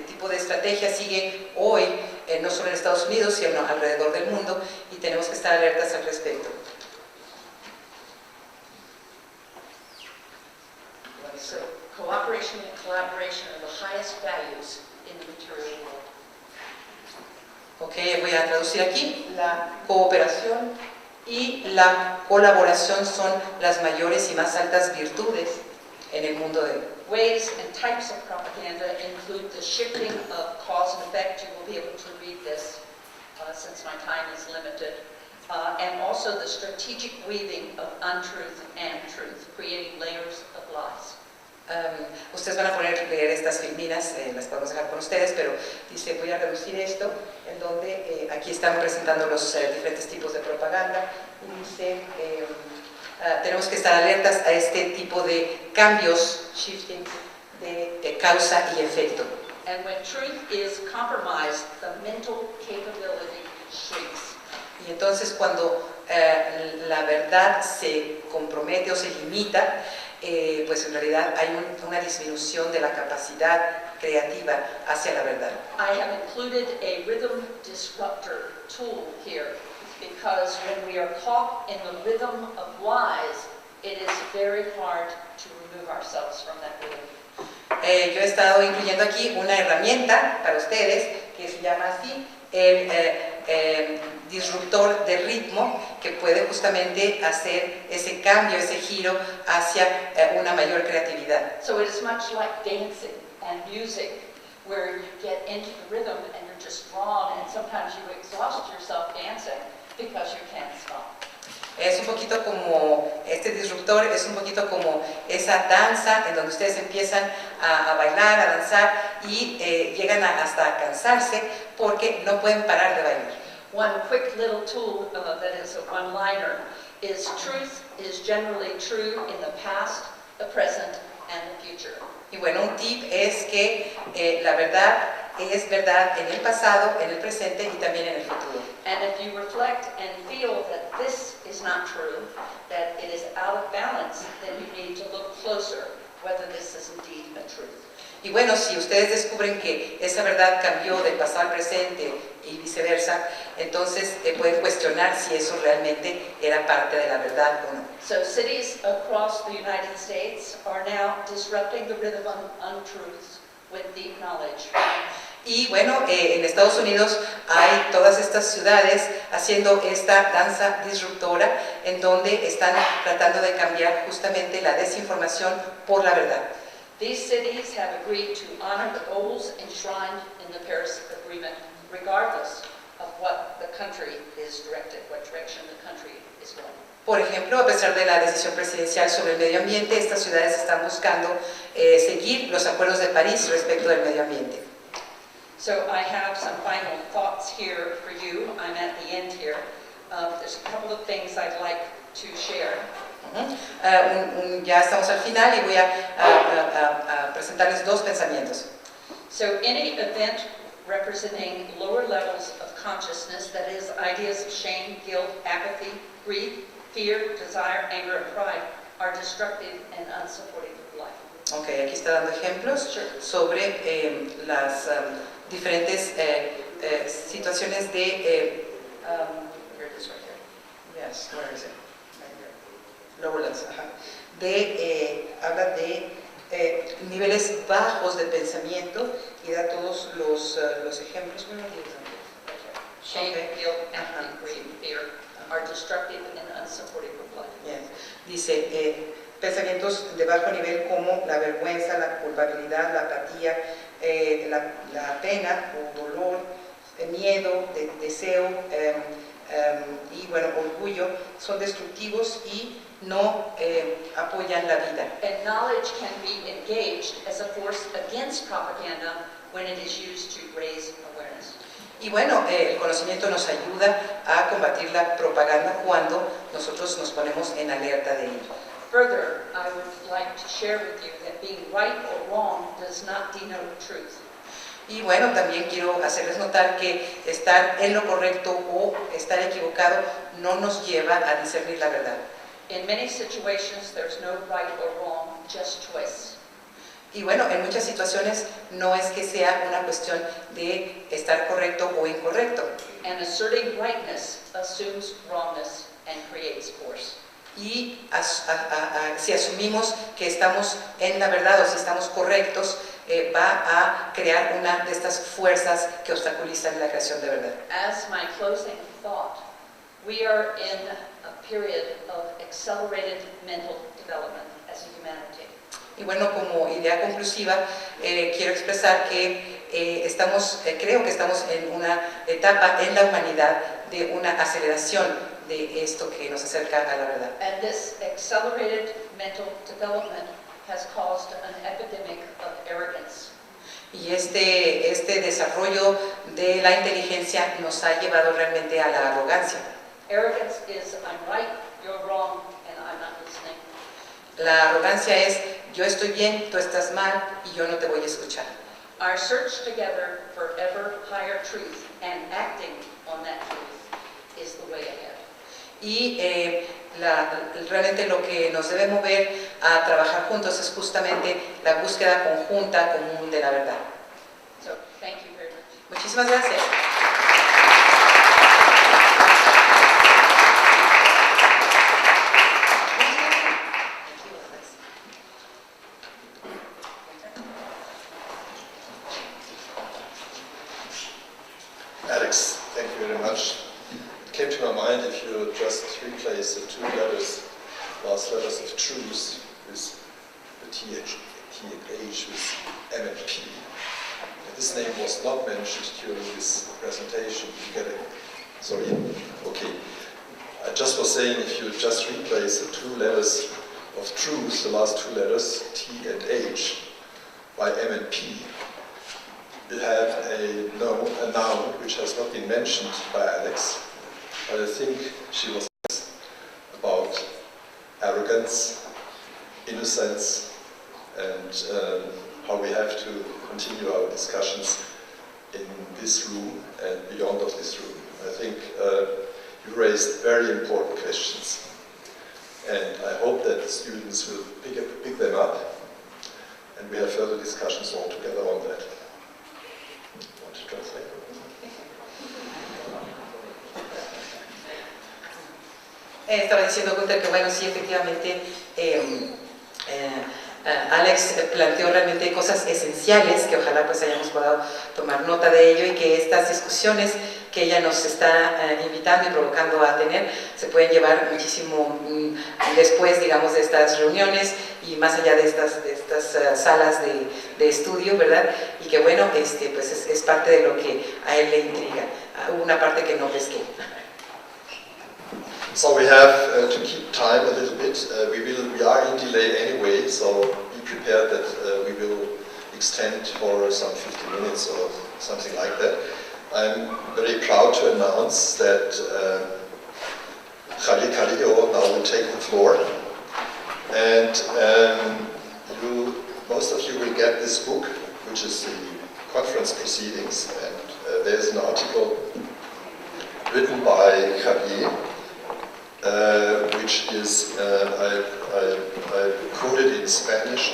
tipo de estrategia sigue hoy, no solo en Estados Unidos, sino alrededor del mundo, y tenemos que estar alertas al respecto. So, cooperation and collaboration are the highest values in the material world. Ok, voy a traducir aquí. La cooperación y la colaboración son las mayores y más altas virtudes en el mundo de hoy. Ways and types of propaganda include the shifting of cause and effect. You will be able to read this since my time is limited. And also the strategic weaving of untruth and truth, creating layers of lies. Ustedes van a leer estas filminas, las podemos dejar con ustedes, pero dice, voy a reducir esto, en donde aquí están presentando los diferentes tipos de propaganda, y dice, tenemos que estar alertas a este tipo de cambios, shifting, de causa y efecto. And when truth is compromised, the mental capability shrinks. Y entonces cuando la verdad se compromete o se limita, pues en realidad hay una disminución de la capacidad creativa hacia la verdad. I have included a rhythm disruptor tool here because when we are caught in the rhythm of lies, it is very hard to remove ourselves from that rhythm. Yo he estado incluyendo aquí una herramienta para ustedes que se llama así, el disruptor de ritmo, que puede justamente hacer ese cambio, ese giro hacia una mayor creatividad. So it is much like dancing and music, where you get into the rhythm and you're just drawn, and sometimes you exhaust yourself dancing because you can't stop. Es un poquito como, este disruptor es un poquito como esa danza en donde ustedes empiezan a bailar, a danzar y llegan hasta cansarse porque no pueden parar de bailar. One quick little tool that is a one-liner is truth is generally true in the past, the present, and the future. Y bueno, un tip es que la verdad es verdad en el pasado, en el presente y también en el futuro. And if you reflect and feel that this is not true, that it is out of balance, then you need to look closer whether this is indeed a truth. Y bueno, si ustedes descubren que esa verdad cambió del pasado al presente y viceversa, entonces pueden cuestionar si eso realmente era parte de la verdad o no. So cities across the United States are now disrupting the rhythm of untruths with deep knowledge. Y bueno, en Estados Unidos hay todas estas ciudades haciendo esta danza disruptora en donde están tratando de cambiar justamente la desinformación por la verdad. These cities have agreed to honor the goals enshrined in the Paris Agreement, regardless of what the country is directed, what direction the country is going. Por ejemplo, a pesar de la decisión presidencial sobre el medio ambiente, estas ciudades están buscando seguir los acuerdos de París respecto del medio ambiente. So I have some final thoughts here for you. I'm at the end here. There's a couple of things I'd like to share. Ya estamos al final y voy a presentarles dos pensamientos. So any event representing lower levels of consciousness, that is, ideas of shame, guilt, apathy, grief, fear, desire, anger, and pride, are destructive and unsupportive of life. Ok, aquí está dando ejemplos sobre las diferentes situaciones de... here it is right here. Yes, where is it? Lower levels, habla de niveles bajos de pensamiento y da todos los ejemplos. Shame, guilt, apathy, grief, fear are destructive and unsupportive of life. Yes. Dice, pensamientos de bajo nivel como la vergüenza, la culpabilidad, la apatía, la pena o dolor, miedo, deseo y bueno, orgullo son destructivos y no apoyan la vida. And knowledge can be engaged as a force against propaganda when it is used to raise awareness. Y bueno, el conocimiento nos ayuda a combatir la propaganda cuando nosotros nos ponemos en alerta de ello. Further, I would like to share with you that being right or wrong does not denote truth. Y bueno, también quiero hacerles notar que estar en lo correcto o estar equivocado no nos lleva a discernir la verdad. In many situations, there's no right or wrong, just choice. Y bueno, en muchas situaciones no es que sea una cuestión de estar correcto o incorrecto. And asserting rightness assumes wrongness and creates force. Y si asumimos que estamos en la verdad o si estamos correctos, va a crear una de estas fuerzas que obstaculizan la creación de verdad. As my closing thought, we are in a period of accelerated mental development as a humanity. Y bueno, como idea conclusiva, quiero expresar que creo que estamos en una etapa en la humanidad de una aceleración de esto que nos acerca a la verdad. And this accelerated mental development has caused an epidemic of arrogance. Y este desarrollo de la inteligencia nos ha llevado realmente a la arrogancia. Arrogance is I'm right, you're wrong, and I'm not listening. La arrogancia es yo estoy bien, tú estás mal y yo no te voy a escuchar. Our search together for ever higher truth and acting on that truth is the way ahead. Y realmente lo que nos debe mover a trabajar juntos es justamente la búsqueda conjunta, común de la verdad. So, thank you very much. Muchísimas gracias. Alex, thank you very much. It came to my mind if you just replace the two last letters of truth with the TH and H with M and P. And this name was not mentioned during this presentation. You get it? Sorry. Okay. I just was saying if you just replace the two letters of truth, the last two letters, T and H, by M and P, you have a noun which has not been mentioned by Alex, but I think she was about arrogance, innocence, and how we have to continue our discussions in this room and beyond of this room. I think you raised very important questions, and I hope that the students will pick them up and we have further discussions all together on that. Want to translate? Estaba diciendo Gunther que bueno, sí, efectivamente Alex planteó realmente cosas esenciales que ojalá pues hayamos podido tomar nota de ello y que estas discusiones que ella nos está invitando y provocando a tener se pueden llevar muchísimo después, digamos, de estas reuniones y más allá de estas salas de estudio, ¿verdad? Y que bueno, pues es parte de lo que a él le intriga. Una parte que no pesqué. So we have to keep time a little bit. We are in delay anyway, so be prepared that we will extend for some 50 minutes or something like that. I'm very proud to announce that Javier Carrillo now will take the floor. And most of you will get this book, which is the conference proceedings. And there's an article written by Javier, which is, I quote it in Spanish,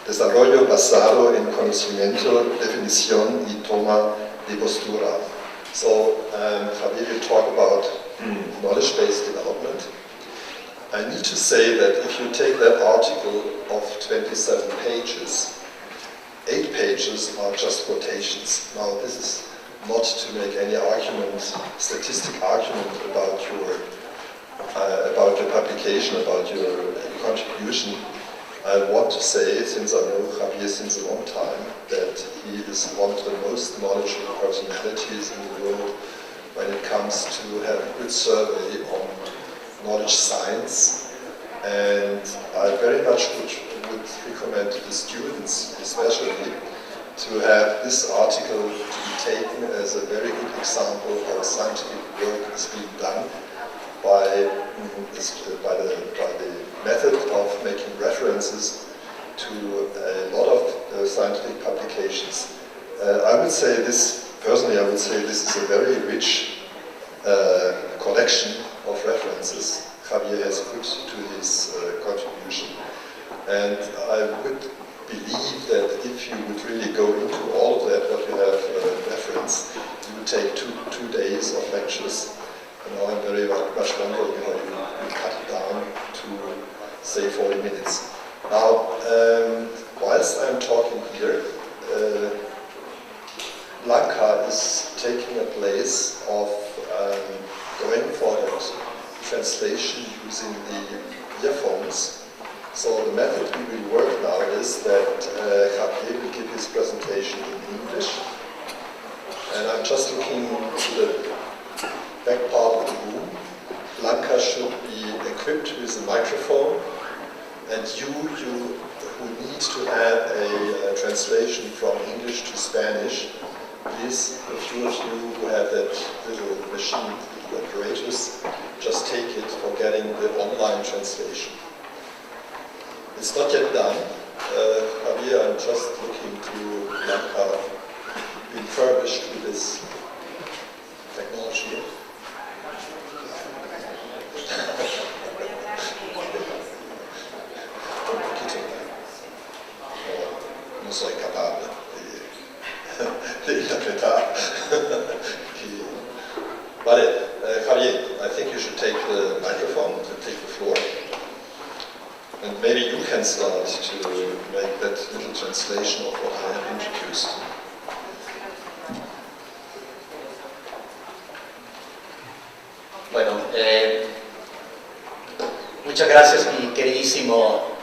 Desarrollo basado en conocimiento, definición y toma de postura. So, Javier will talk about knowledge-based development. I need to say that if you take that article of 27 pages, 8 pages are just quotations. Now, this is not to make any argument, statistic argument about your publication, about your contribution. I want to say, since I know Javier since a long time, that he is one of the most knowledgeable personalities in the world when it comes to have a good survey on knowledge science. And I very much would recommend to the students, especially, to have this article to be taken as a very good example of how scientific work is being done by the method of making references to a lot of scientific publications. I would say this, personally, I would say this is a very rich collection of references Javier has put to his contribution. And I would believe that if you would really go into all of that, what you have referenced, it would take two days of lectures. And now I'm very much wondering how you cut it down to, say, 40 minutes. Now, whilst I'm talking here, Blanca is taking a place of going for that translation using the earphones. So the method we will work now is that Javier will give his presentation in English. And I'm just looking to the back part of the room. Blanca should be equipped with a microphone, and you who need to have a translation from English to Spanish, please, a few of you who have that little machine, the apparatus, just take it for getting the online translation. It's not yet done. Javier, I'm just looking to Blanca be furbished with this technology. No soy capaz de interpretar. Vale, Javier, I think you should take the microphone, to take the floor. And maybe you can start to make that little translation of what I have introduced. Bueno, muchas gracias, mi queridísimo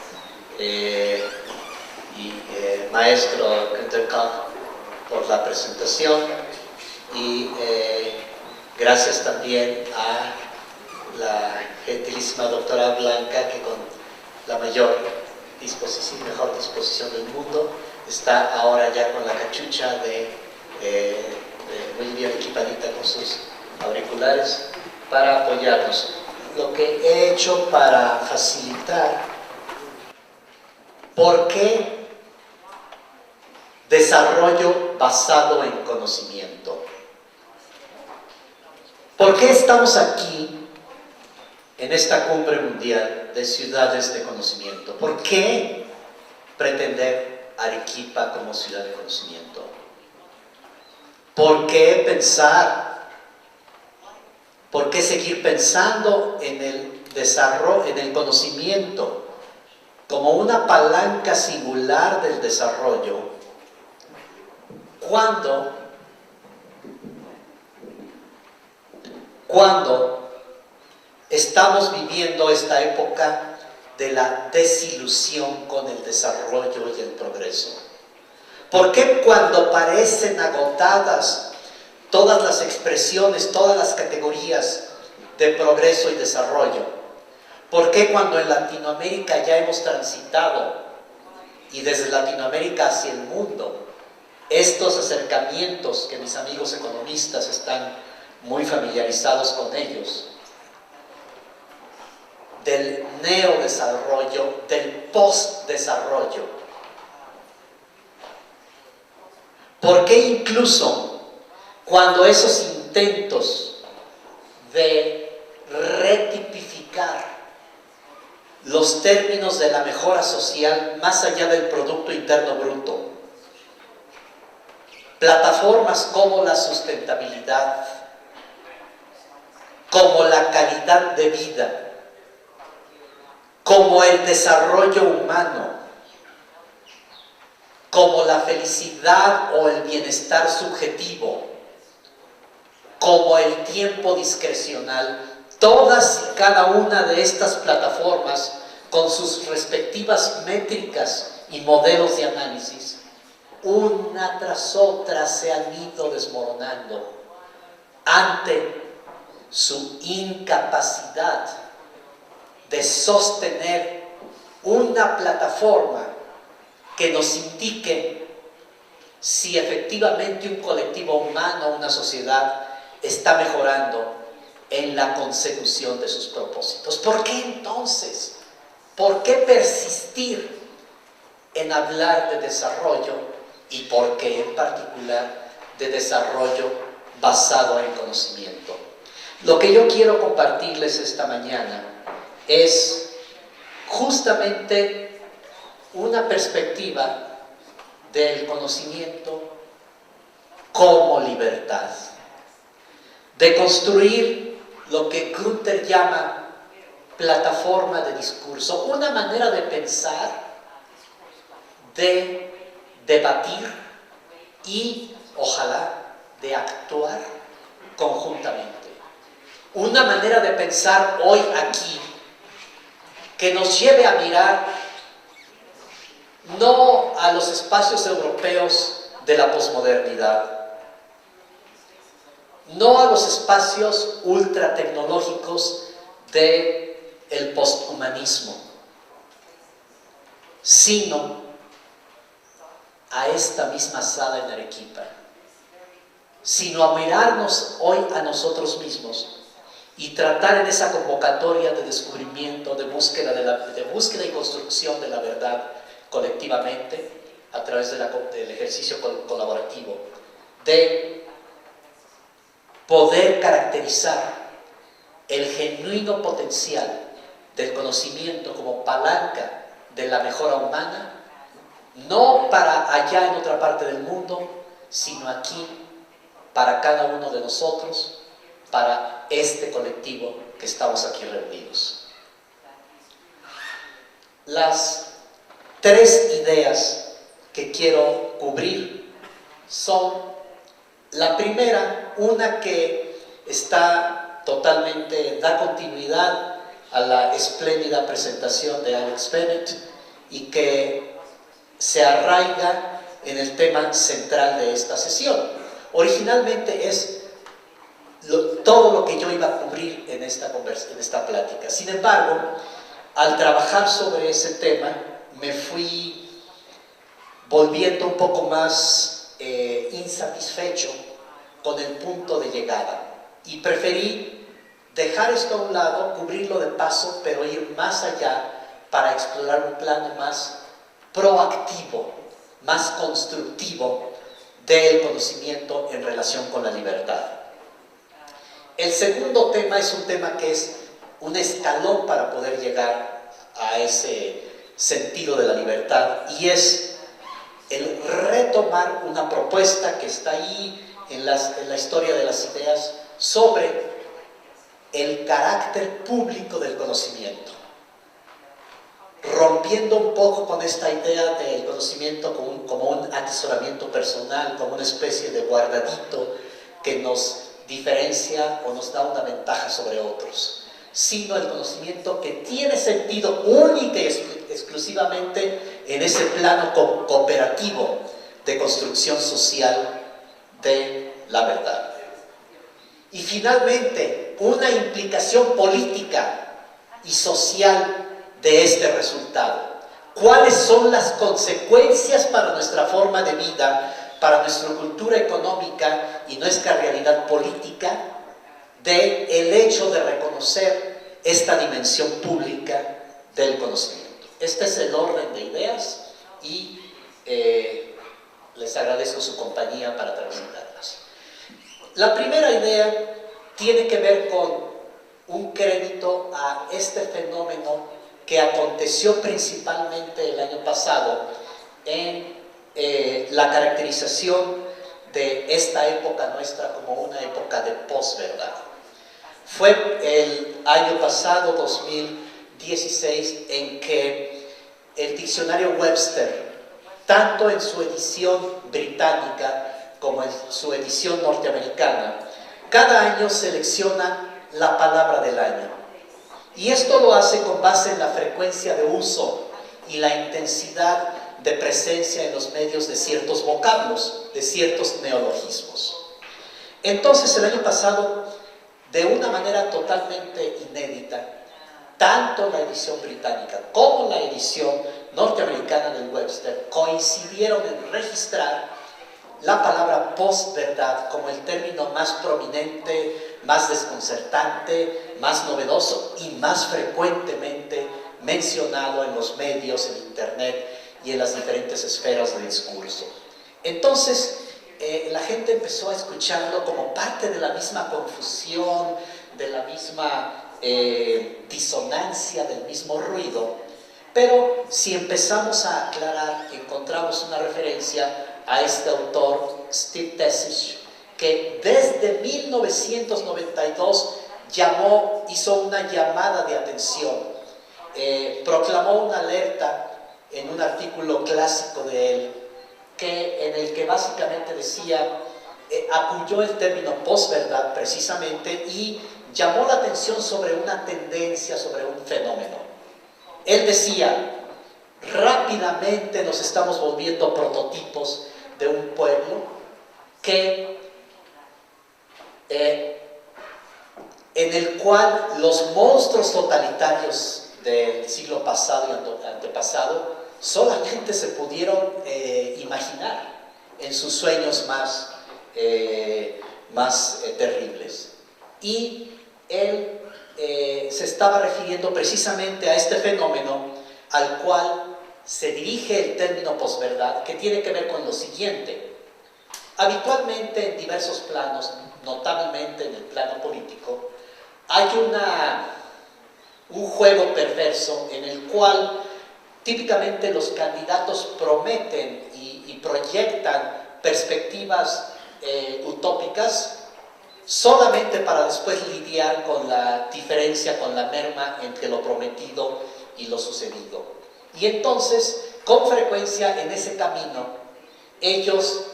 maestro Günther Kahn, por la presentación, y gracias también a la gentilísima doctora Blanca, que con la mejor disposición del mundo está ahora ya con la cachucha muy bien equipadita con sus auriculares para apoyarnos. Lo que he hecho para facilitar, ¿por qué desarrollo basado en conocimiento? ¿Por qué estamos aquí en esta cumbre mundial de ciudades de conocimiento? ¿Por qué pretender Arequipa como ciudad de conocimiento? ¿Por qué pensar? ¿Por qué seguir pensando en el desarrollo, en el conocimiento como una palanca singular del desarrollo, cuando estamos viviendo esta época de la desilusión con el desarrollo y el progreso? ¿Por qué cuando parecen agotadas todas las expresiones, todas las categorías de progreso y desarrollo? ¿Por qué cuando en Latinoamérica ya hemos transitado, y desde Latinoamérica hacia el mundo, estos acercamientos que mis amigos economistas están muy familiarizados con ellos, del neodesarrollo, del postdesarrollo? ¿Por qué incluso cuando esos intentos de retipificar los términos de la mejora social más allá del Producto Interno Bruto, plataformas como la sustentabilidad, como la calidad de vida, como el desarrollo humano, como la felicidad o el bienestar subjetivo, como el tiempo discrecional, todas y cada una de estas plataformas, con sus respectivas métricas y modelos de análisis, una tras otra se han ido desmoronando ante su incapacidad de sostener una plataforma que nos indique si efectivamente un colectivo humano, una sociedad, está mejorando en la consecución de sus propósitos. ¿Por qué entonces? ¿Por qué persistir en hablar de desarrollo y por qué en particular de desarrollo basado en conocimiento? Lo que yo quiero compartirles esta mañana es justamente una perspectiva del conocimiento como libertad, de construir lo que Gunther llama plataforma de discurso, una manera de pensar, de debatir y, ojalá, de actuar conjuntamente. Una manera de pensar hoy aquí que nos lleve a mirar no a los espacios europeos de la posmodernidad, no a los espacios ultratecnológicos del posthumanismo, sino a esta misma sala en Arequipa, sino a mirarnos hoy a nosotros mismos y tratar en esa convocatoria de descubrimiento, de búsqueda y construcción de la verdad colectivamente, a través del ejercicio colaborativo, de poder caracterizar el genuino potencial del conocimiento como palanca de la mejora humana, no para allá en otra parte del mundo, sino aquí, para cada uno de nosotros, para este colectivo que estamos aquí reunidos. Las tres ideas que quiero cubrir son: la primera, una que está totalmente, da continuidad a la espléndida presentación de Alex Bennett y que se arraiga en el tema central de esta sesión. Originalmente es todo lo que yo iba a cubrir en esta plática. Sin embargo, al trabajar sobre ese tema, me fui volviendo un poco más insatisfecho con el punto de llegada y preferí dejar esto a un lado, cubrirlo de paso, pero ir más allá para explorar un plano más proactivo, más constructivo del conocimiento en relación con la libertad. El segundo tema es un tema que es un escalón para poder llegar a ese sentido de la libertad, y es el retomar una propuesta que está ahí en la historia de las ideas sobre el carácter público del conocimiento, rompiendo un poco con esta idea del conocimiento como un atesoramiento personal, como una especie de guardadito que nos diferencia o nos da una ventaja sobre otros, sino el conocimiento que tiene sentido única y exclusivamente en ese plano cooperativo de construcción social de la verdad. Y finalmente, una implicación política y social de este resultado. ¿Cuáles son las consecuencias para nuestra forma de vida, para nuestra cultura económica y nuestra realidad política del hecho de reconocer esta dimensión pública del conocimiento? Este es el orden de ideas y les agradezco su compañía para presentarlas. La primera idea tiene que ver con un crédito a este fenómeno que aconteció principalmente el año pasado en la caracterización de esta época nuestra como una época de posverdad. Fue el año pasado, 2016, en que el diccionario Webster, tanto en su edición británica como en su edición norteamericana, cada año selecciona la palabra del año. Y esto lo hace con base en la frecuencia de uso y la intensidad de presencia en los medios de ciertos vocablos, de ciertos neologismos. Entonces, el año pasado, de una manera totalmente inédita, tanto la edición británica como la edición norteamericana del Webster coincidieron en registrar la palabra posverdad como el término más prominente, más desconcertante, más novedoso y más frecuentemente mencionado en los medios, en internet y en las diferentes esferas de discurso. Entonces, la gente empezó a escucharlo como parte de la misma confusión, de la misma disonancia, del mismo ruido. Pero si empezamos a aclarar, encontramos una referencia a este autor, Steve Tessich, que desde 1992 hizo una llamada de atención, proclamó una alerta en un artículo clásico de él, en el que básicamente decía, acudió el término posverdad precisamente y llamó la atención sobre una tendencia, sobre un fenómeno. Él decía, rápidamente nos estamos volviendo prototipos de un pueblo en el cual los monstruos totalitarios del siglo pasado y antepasado solamente se pudieron imaginar en sus sueños más terribles. Y él se estaba refiriendo precisamente a este fenómeno al cual se dirige el término posverdad, que tiene que ver con lo siguiente. Habitualmente en diversos planos, notablemente en el plano político, hay un juego perverso en el cual típicamente los candidatos prometen y proyectan perspectivas utópicas solamente para después lidiar con la diferencia, con la merma entre lo prometido y lo sucedido. Y entonces, con frecuencia en ese camino, ellos,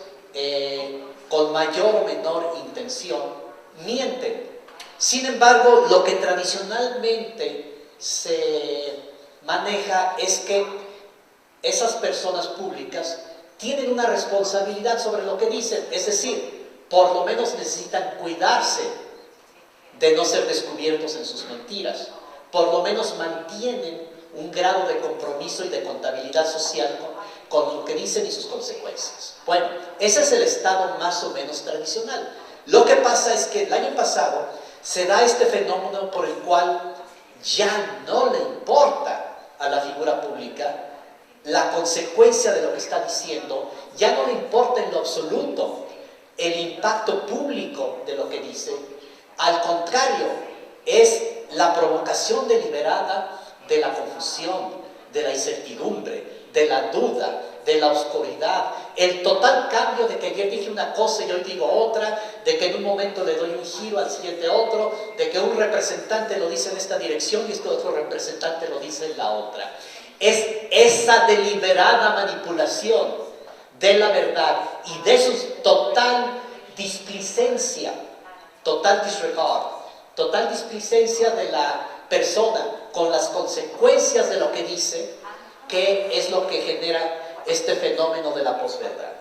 con mayor o menor intención, mienten. Sin embargo, lo que tradicionalmente se maneja es que esas personas públicas tienen una responsabilidad sobre lo que dicen, es decir, por lo menos necesitan cuidarse de no ser descubiertos en sus mentiras, por lo menos mantienen un grado de compromiso y de contabilidad social con lo que dicen y sus consecuencias. Bueno, ese es el estado más o menos tradicional. Lo que pasa es que el año pasado se da este fenómeno por el cual ya no le importa a la figura pública la consecuencia de lo que está diciendo, ya no le importa en lo absoluto el impacto público de lo que dice. Al contrario, es la provocación deliberada de la confusión, de la incertidumbre, de la duda, de la oscuridad, el total cambio de que ayer dije una cosa y hoy digo otra, de que en un momento le doy un giro, al siguiente otro, de que un representante lo dice en esta dirección y este otro representante lo dice en la otra. Es esa deliberada manipulación de la verdad y de su total displicencia, total disregard, total displicencia de la persona con las consecuencias de lo que dice, que es lo que genera este fenómeno de la posverdad.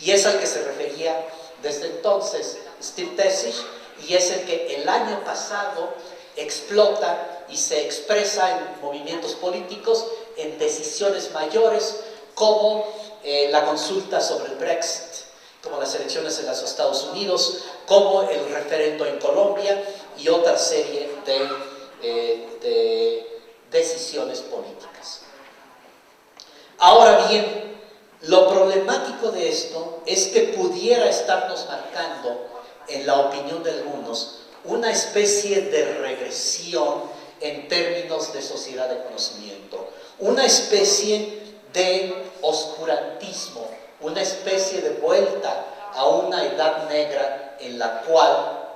Y es al que se refería desde entonces Steve Tessich, y es el que el año pasado explota y se expresa en movimientos políticos, en decisiones mayores, como la consulta sobre el Brexit, como las elecciones en los Estados Unidos, como el referendo en Colombia y otra serie de decisiones políticas. Ahora bien, lo problemático de esto es que pudiera estarnos marcando, en la opinión de algunos, una especie de regresión en términos de sociedad de conocimiento, una especie de oscurantismo, una especie de vuelta a una edad negra en la cual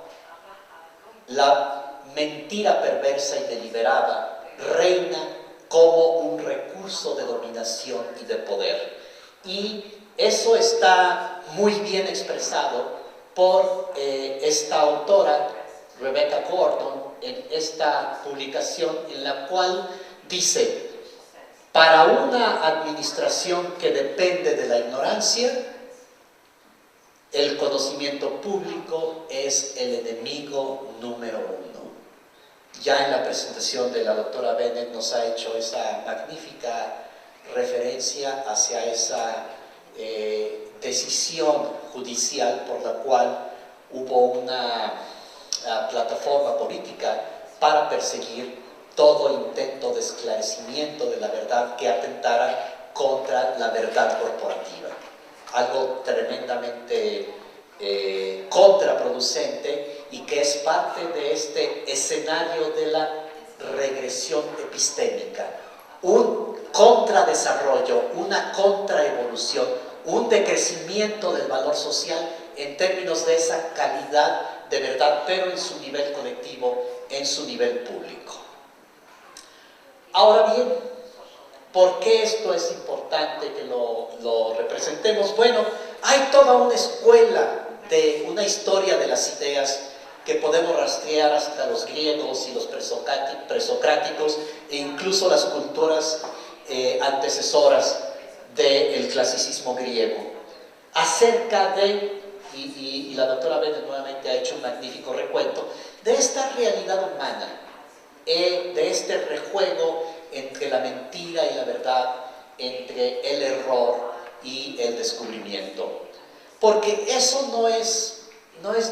la mentira perversa y deliberada reina como un recurso de dominación y de poder. Y eso está muy bien expresado por esta autora, Rebecca Gordon, en esta publicación en la cual dice: para una administración que depende de la ignorancia, el conocimiento público es el enemigo número uno. Ya en la presentación de la doctora Bennett nos ha hecho esa magnífica referencia hacia esa decisión judicial por la cual hubo una plataforma política para perseguir todo intento de esclarecimiento de la verdad que atentara contra la verdad corporativa. Algo tremendamente contraproducente y que es parte de este escenario de la regresión epistémica. Un contradesarrollo, una contraevolución, un decrecimiento del valor social en términos de esa calidad de verdad, pero en su nivel colectivo, en su nivel público. Ahora bien, ¿por qué esto es importante que lo representemos? Bueno, hay toda una escuela de una historia de las ideas que podemos rastrear hasta los griegos y los presocráticos e incluso las culturas antecesoras del clasicismo griego, acerca de, y la doctora Bennett nuevamente ha hecho un magnífico recuento, de esta realidad humana, de este rejuego entre la mentira y la verdad, entre el error y el descubrimiento. Porque eso no es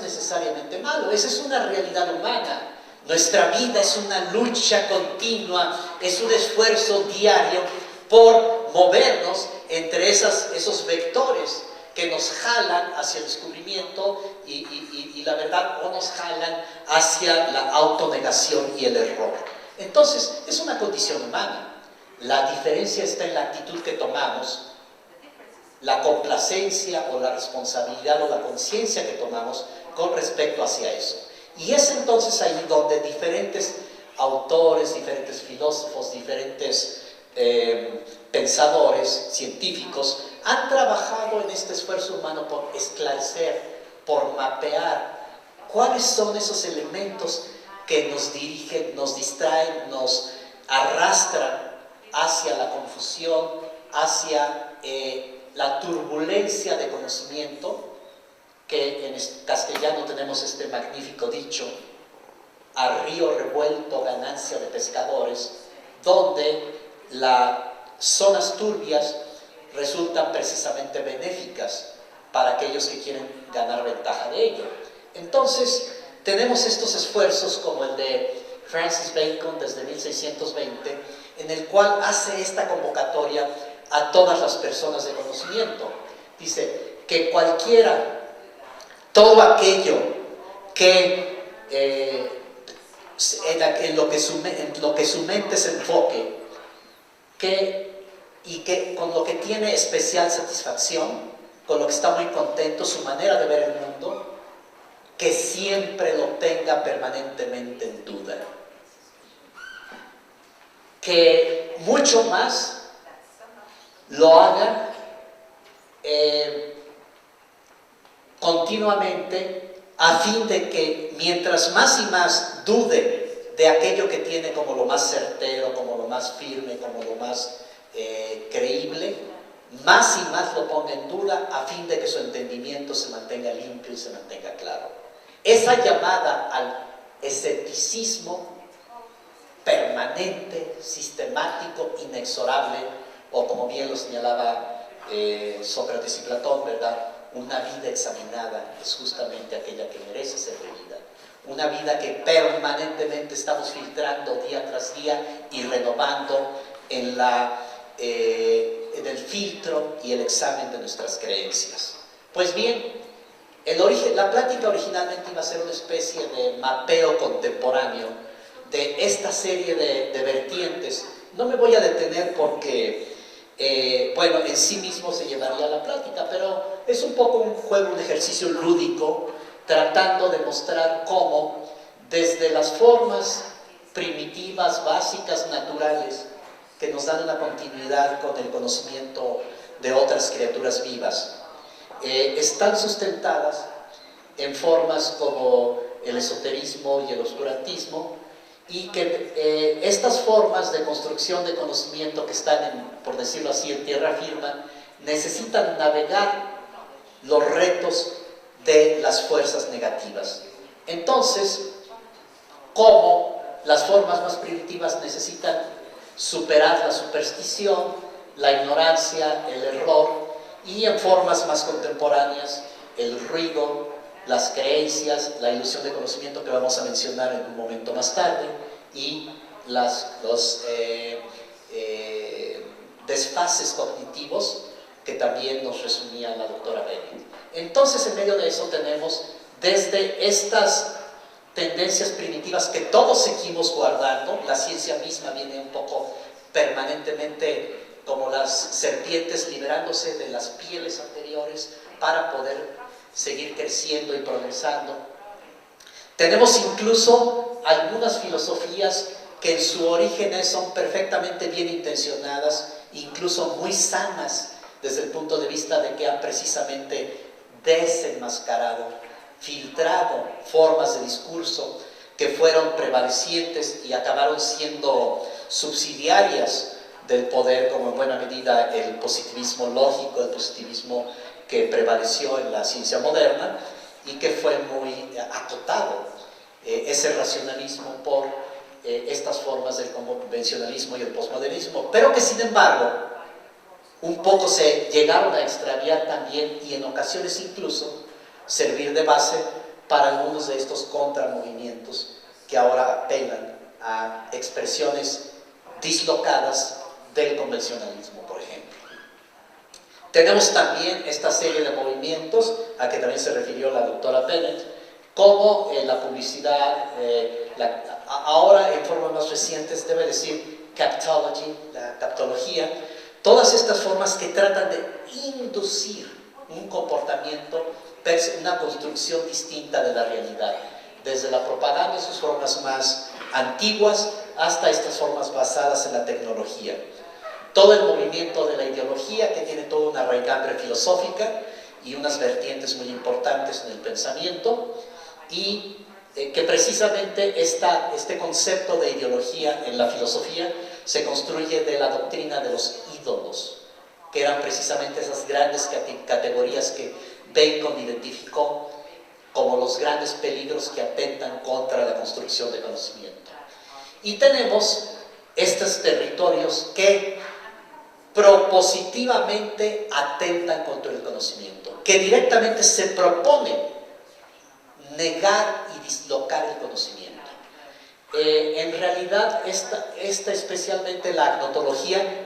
necesariamente malo, esa es una realidad humana. Nuestra vida es una lucha continua, es un esfuerzo diario por movernos entre esos vectores que nos jalan hacia el descubrimiento y la verdad, o nos jalan hacia la autonegación y el error. Entonces, es una condición humana. La diferencia está en la actitud que tomamos, la complacencia o la responsabilidad o la conciencia que tomamos con respecto hacia eso. Y es entonces ahí donde diferentes autores, diferentes filósofos, diferentes pensadores, científicos, han trabajado en este esfuerzo humano por esclarecer, por mapear cuáles son esos elementos que nos dirigen, nos distraen, nos arrastran hacia la confusión, hacia la turbulencia de conocimiento, que en castellano tenemos este magnífico dicho: a río revuelto ganancia de pescadores, donde las zonas turbias resultan precisamente benéficas para aquellos que quieren ganar ventaja de ello. Entonces, tenemos estos esfuerzos como el de Francis Bacon desde 1620, en el cual hace esta convocatoria a todas las personas de conocimiento. Dice que todo aquello que en lo que su mente se enfoque, que y que con lo que tiene especial satisfacción, con lo que está muy contento, su manera de ver el mundo, que siempre lo tenga permanentemente en duda. Que mucho más lo haga continuamente, a fin de que mientras más y más dude de aquello que tiene como lo más certero, como lo más firme, como lo más creíble, más y más lo ponga en duda, a fin de que su entendimiento se mantenga limpio y se mantenga claro. Esa llamada al escepticismo permanente, sistemático, inexorable, o como bien lo señalaba Sócrates y Platón, ¿verdad? Una vida examinada es justamente aquella que merece ser vivida. Una vida que permanentemente estamos filtrando día tras día y renovando en el filtro y el examen de nuestras creencias. Pues bien, la plática originalmente iba a ser una especie de mapeo contemporáneo de esta serie de vertientes. No me voy a detener porque, bueno, en sí mismo se llevaría la plática, pero es un poco un juego, un ejercicio lúdico, tratando de mostrar cómo, desde las formas primitivas, básicas, naturales, que nos dan una continuidad con el conocimiento de otras criaturas vivas, están sustentadas en formas como el esoterismo y el oscurantismo, y que estas formas de construcción de conocimiento que están, por decirlo así, en tierra firme, necesitan navegar los retos de las fuerzas negativas. Entonces, como las formas más primitivas necesitan superar la superstición, la ignorancia, el error, y en formas más contemporáneas, el ruido, las creencias, la ilusión de conocimiento que vamos a mencionar en un momento más tarde, y los desfases cognitivos que también nos resumía la doctora Bennett. Entonces, en medio de eso tenemos desde estas tendencias primitivas que todos seguimos guardando, la ciencia misma viene un poco permanentemente como las serpientes liberándose de las pieles anteriores para poder seguir creciendo y progresando. Tenemos incluso algunas filosofías que en su origen son perfectamente bien intencionadas, incluso muy sanas desde el punto de vista de que han precisamente desenmascarado, filtrado formas de discurso que fueron prevalecientes y acabaron siendo subsidiarias del poder, como en buena medida el positivismo lógico, el positivismo que prevaleció en la ciencia moderna y que fue muy acotado ese racionalismo por estas formas del convencionalismo y el posmodernismo, pero que sin embargo un poco se llegaron a extraviar también y en ocasiones incluso servir de base para algunos de estos contramovimientos que ahora apelan a expresiones dislocadas del convencionalismo, por ejemplo. Tenemos también esta serie de movimientos a que también se refirió la doctora Bennett, como la publicidad, ahora en formas más recientes debe decir captology, la captología, todas estas formas que tratan de inducir un comportamiento, una construcción distinta de la realidad, desde la propaganda en sus formas más antiguas hasta estas formas basadas en la tecnología. Todo el movimiento de la ideología, que tiene toda una raigambre filosófica y unas vertientes muy importantes en el pensamiento, y que precisamente este concepto de ideología en la filosofía se construye de la doctrina de los ídolos, que eran precisamente esas grandes categorías que Bacon identificó como los grandes peligros que atentan contra la construcción de conocimiento. Y tenemos estos territorios que propositivamente atentan contra el conocimiento, que directamente se proponen negar y dislocar el conocimiento. En realidad, esta especialmente la agnotología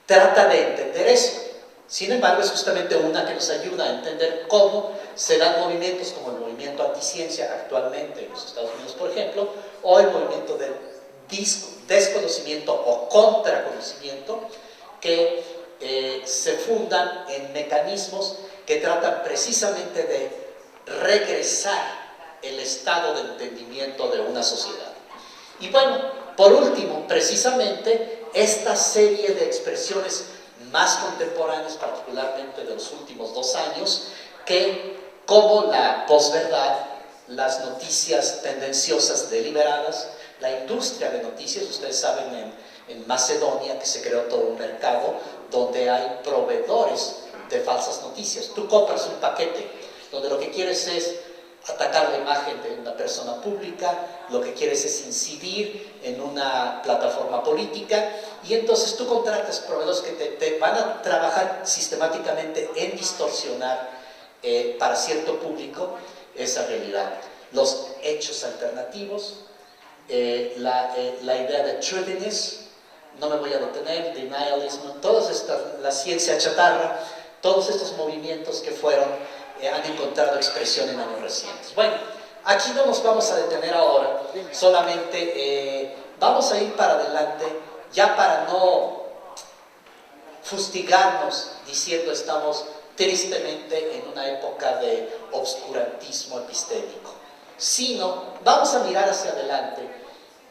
trata de entender eso. Sin embargo, es justamente una que nos ayuda a entender cómo se dan movimientos como el movimiento anticiencia actualmente en los Estados Unidos, por ejemplo, o el movimiento del desconocimiento o contraconocimiento que se fundan en mecanismos que tratan precisamente de regresar el estado de entendimiento de una sociedad. Y bueno, por último, precisamente esta serie de expresiones más contemporáneas, particularmente de los últimos 2 años, que como la posverdad, las noticias tendenciosas deliberadas, la industria de noticias, ustedes saben en Macedonia que se creó todo un mercado donde hay proveedores de falsas noticias. Tú compras un paquete donde lo que quieres es atacar la imagen de una persona pública, lo que quieres es incidir en una plataforma política, y entonces tú contratas proveedores que te van a trabajar sistemáticamente en distorsionar para cierto público esa realidad. Los hechos alternativos, la idea de truthiness, no me voy a detener, denialism, todas estas, la ciencia chatarra, todos estos movimientos que han encontrado expresión en años recientes. Bueno, aquí no nos vamos a detener ahora, solamente vamos a ir para adelante, ya para no fustigarnos diciendo estamos tristemente en una época de obscurantismo epistémico, sino vamos a mirar hacia adelante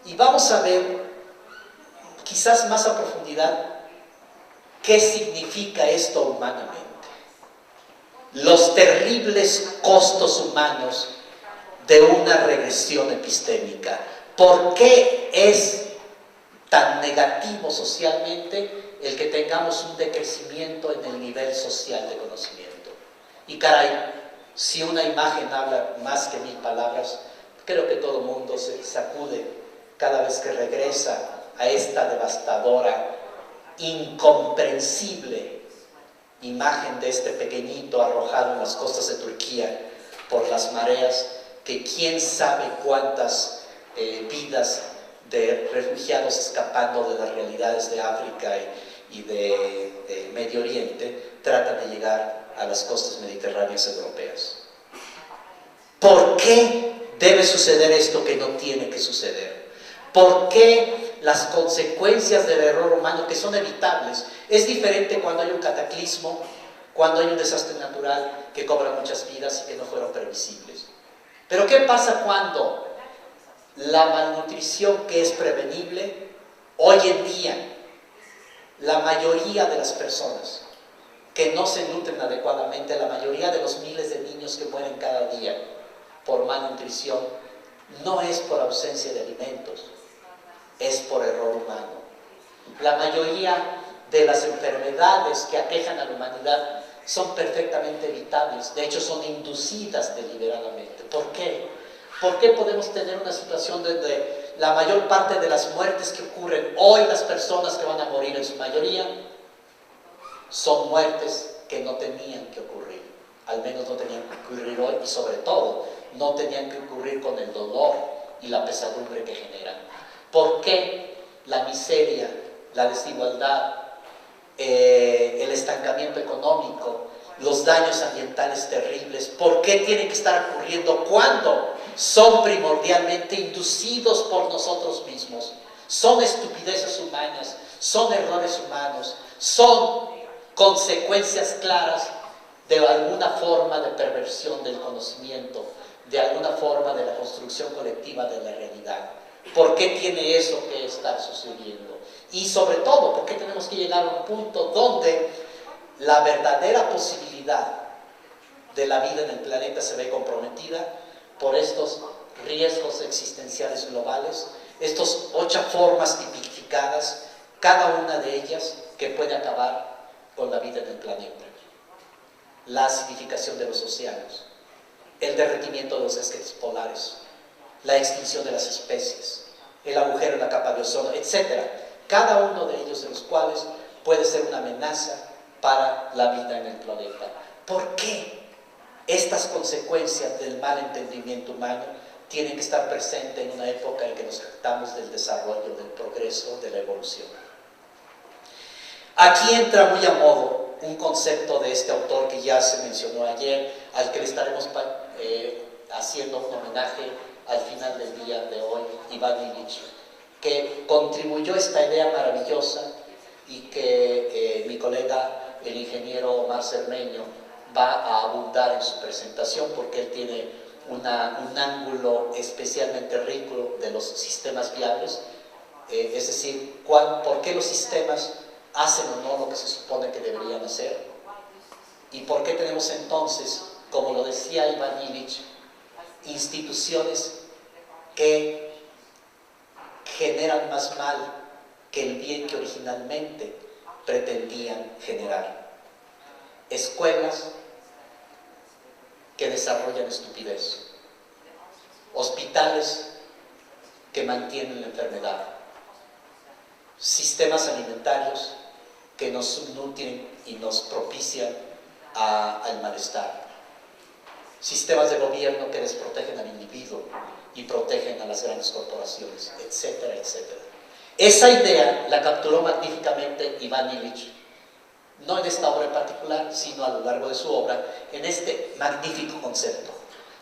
y vamos a ver quizás más a profundidad qué significa esto humanamente. Los terribles costos humanos de una regresión epistémica. ¿Por qué es tan negativo socialmente el que tengamos un decrecimiento en el nivel social de conocimiento? Y caray, si una imagen habla más que 1000 palabras, creo que todo el mundo se sacude cada vez que regresa a esta devastadora, incomprensible imagen de este pequeñito arrojado en las costas de Turquía por las mareas, que quién sabe cuántas vidas de refugiados escapando de las realidades de África y de Medio Oriente tratan de llegar a las costas mediterráneas europeas. ¿Por qué debe suceder esto que no tiene que suceder? ¿Por qué las consecuencias del error humano, que son evitables? Es diferente cuando hay un cataclismo, cuando hay un desastre natural que cobra muchas vidas y que no fueron previsibles. Pero ¿qué pasa cuando la malnutrición, que es prevenible, hoy en día la mayoría de las personas que no se nutren adecuadamente, la mayoría de los miles de niños que mueren cada día por malnutrición, no es por ausencia de alimentos, es por error humano? La mayoría de las enfermedades que aquejan a la humanidad son perfectamente evitables, de hecho son inducidas deliberadamente. ¿Por qué? ¿Por qué podemos tener una situación donde la mayor parte de las muertes que ocurren hoy, las personas que van a morir en su mayoría, son muertes que no tenían que ocurrir? Al menos no tenían que ocurrir hoy, y sobre todo no tenían que ocurrir con el dolor y la pesadumbre que generan. ¿Por qué la miseria, la desigualdad, el estancamiento económico, los daños ambientales terribles, por qué tienen que estar ocurriendo cuando son primordialmente inducidos por nosotros mismos? Son estupideces humanas, son errores humanos, son consecuencias claras de alguna forma de perversión del conocimiento, de alguna forma de la construcción colectiva de la realidad. ¿Por qué tiene eso que estar sucediendo? Y sobre todo, ¿por qué tenemos que llegar a un punto donde la verdadera posibilidad de la vida en el planeta se ve comprometida por estos riesgos existenciales globales, estas 8 formas tipificadas, cada una de ellas que puede acabar con la vida en el planeta? La acidificación de los océanos, el derretimiento de los esquejes polares, la extinción de las especies, el agujero en la capa de ozono, etc. Cada uno de ellos de los cuales puede ser una amenaza para la vida en el planeta. ¿Por qué estas consecuencias del mal entendimiento humano tienen que estar presentes en una época en que nos jactamos del desarrollo, del progreso, de la evolución? Aquí entra muy a modo un concepto de este autor que ya se mencionó ayer, al que le estaremos haciendo un homenaje al final del día de hoy, Iván Illich, que contribuyó a esta idea maravillosa y que mi colega, el ingeniero Omar Cermeño, va a abundar en su presentación porque él tiene un ángulo especialmente rico de los sistemas viables, es decir, por qué los sistemas hacen o no lo que se supone que deberían hacer y por qué tenemos entonces, como lo decía Iván Illich, instituciones que generan más mal que el bien que originalmente pretendían generar. Escuelas que desarrollan estupidez, hospitales que mantienen la enfermedad, sistemas alimentarios que nos nutren y nos propician al malestar, sistemas de gobierno que desprotegen al individuo y protegen a las grandes corporaciones, etcétera, etcétera. Esa idea la capturó magníficamente Iván Illich, no en esta obra en particular, sino a lo largo de su obra, en este magnífico concepto,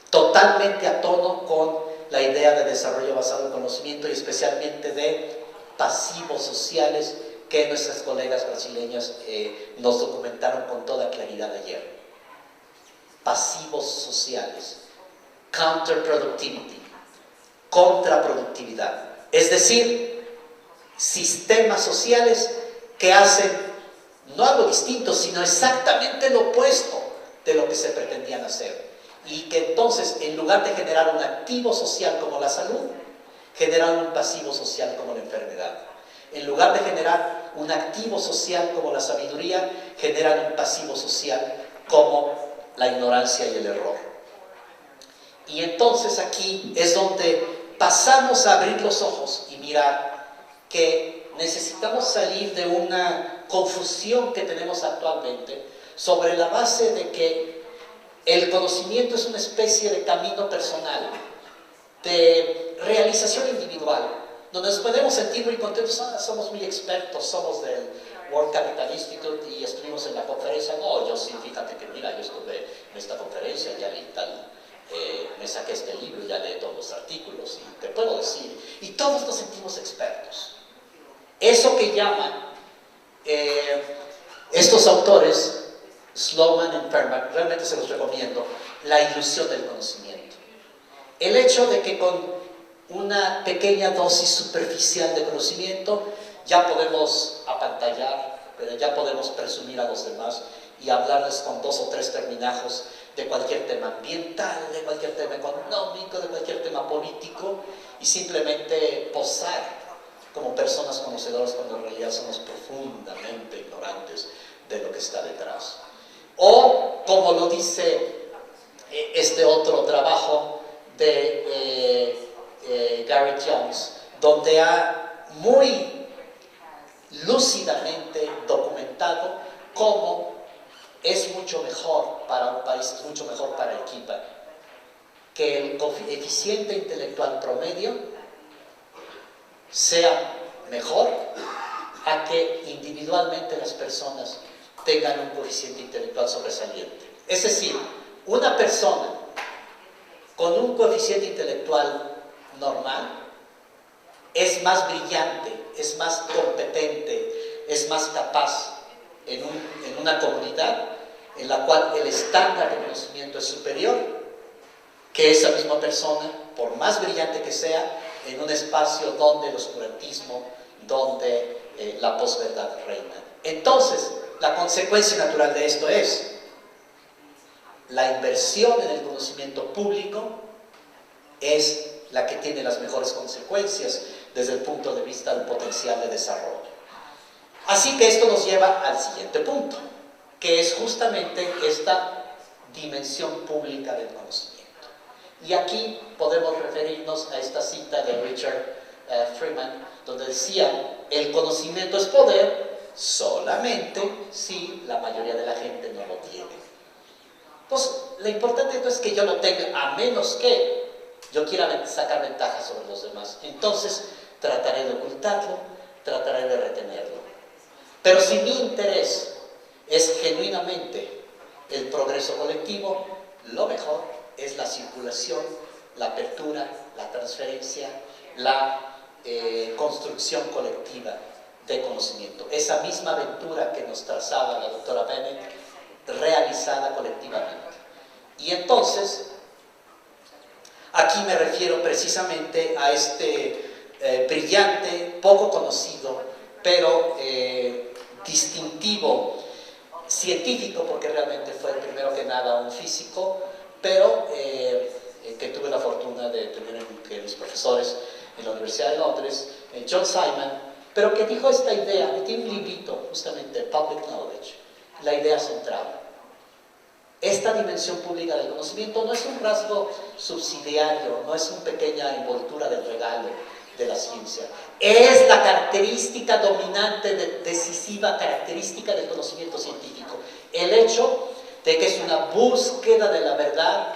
totalmente a tono con la idea de desarrollo basado en conocimiento y especialmente de pasivos sociales que nuestras colegas brasileñas nos documentaron con toda claridad ayer. Pasivos sociales, counterproductivity, contraproductividad, es decir, sistemas sociales que hacen no algo distinto, sino exactamente lo opuesto de lo que se pretendían hacer. Y que entonces, en lugar de generar un activo social como la salud, generan un pasivo social como la enfermedad. En lugar de generar un activo social como la sabiduría, generan un pasivo social como la ignorancia y el error. Y entonces aquí es donde pasamos a abrir los ojos y mirar que necesitamos salir de una confusión que tenemos actualmente sobre la base de que el conocimiento es una especie de camino personal, de realización individual, donde nos podemos sentir muy contentos, somos muy expertos, somos del World Capital Institute y estuvimos en la conferencia. No, yo sí, fíjate que mira, yo estuve en esta conferencia, ya leí tal, me saqué este libro, ya leí todos los artículos y te puedo decir, y todos nos sentimos expertos. Eso que llaman estos autores, Sloman y Fernbach, realmente se los recomiendo, la ilusión del conocimiento. El hecho de que con una pequeña dosis superficial de conocimiento ya podemos apantallar, pero ya podemos presumir a los demás y hablarles con 2 o 3 terminajos de cualquier tema ambiental, de cualquier tema económico, de cualquier tema político y simplemente posar como personas conocedoras cuando en realidad somos profundamente ignorantes de lo que está detrás. O, como lo dice este otro trabajo de Gareth Jones, donde ha muy lúcidamente documentado cómo es mucho mejor para un país, es mucho mejor para el Kipa, que el coeficiente intelectual promedio sea mejor a que individualmente las personas tengan un coeficiente intelectual sobresaliente. Es decir, una persona con un coeficiente intelectual normal es más brillante, es más competente, es más capaz en una comunidad en la cual el estándar de conocimiento es superior que esa misma persona, por más brillante que sea, en un espacio donde el oscurantismo, donde la posverdad reina. Entonces, la consecuencia natural de esto es la inversión en el conocimiento público es la que tiene las mejores consecuencias desde el punto de vista del potencial de desarrollo. Así que esto nos lleva al siguiente punto, que es justamente esta dimensión pública del conocimiento. Y aquí podemos referirnos a esta cita de Richard Freeman, donde decía, el conocimiento es poder solamente si la mayoría de la gente no lo tiene. Pues lo importante no es que yo lo tenga, a menos que yo quiera sacar ventaja sobre los demás. Entonces trataré de ocultarlo, trataré de retenerlo. Pero si mi interés es genuinamente el progreso colectivo, lo mejor es la circulación, la apertura, la transferencia, la construcción colectiva de conocimiento. Esa misma aventura que nos trazaba la doctora Bennett, realizada colectivamente. Y entonces, aquí me refiero precisamente a este brillante, poco conocido, pero distintivo científico, porque realmente fue primero que nada un físico, pero que tuve la fortuna de tener entre los profesores en la Universidad de Londres, John Simon, pero que dijo esta idea, y tiene un librito justamente, Public Knowledge, la idea central. Esta dimensión pública del conocimiento no es un rasgo subsidiario, no es una pequeña envoltura del regalo de la ciencia, es la característica dominante, decisiva característica del conocimiento científico. El hecho de que es una búsqueda de la verdad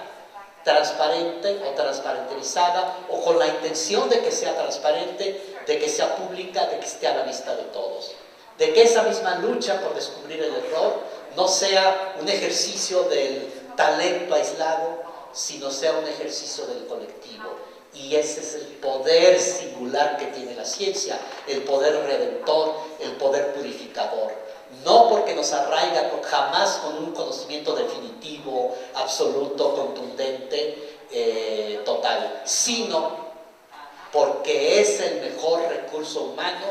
transparente o transparenterizada, o con la intención de que sea transparente, de que sea pública, de que esté a la vista de todos. De que esa misma lucha por descubrir el error no sea un ejercicio del talento aislado, sino sea un ejercicio del colectivo. Y ese es el poder singular que tiene la ciencia, el poder redentor, el poder purificador. No porque nos arraiga jamás con un conocimiento definitivo, absoluto, contundente, total, sino porque es el mejor recurso humano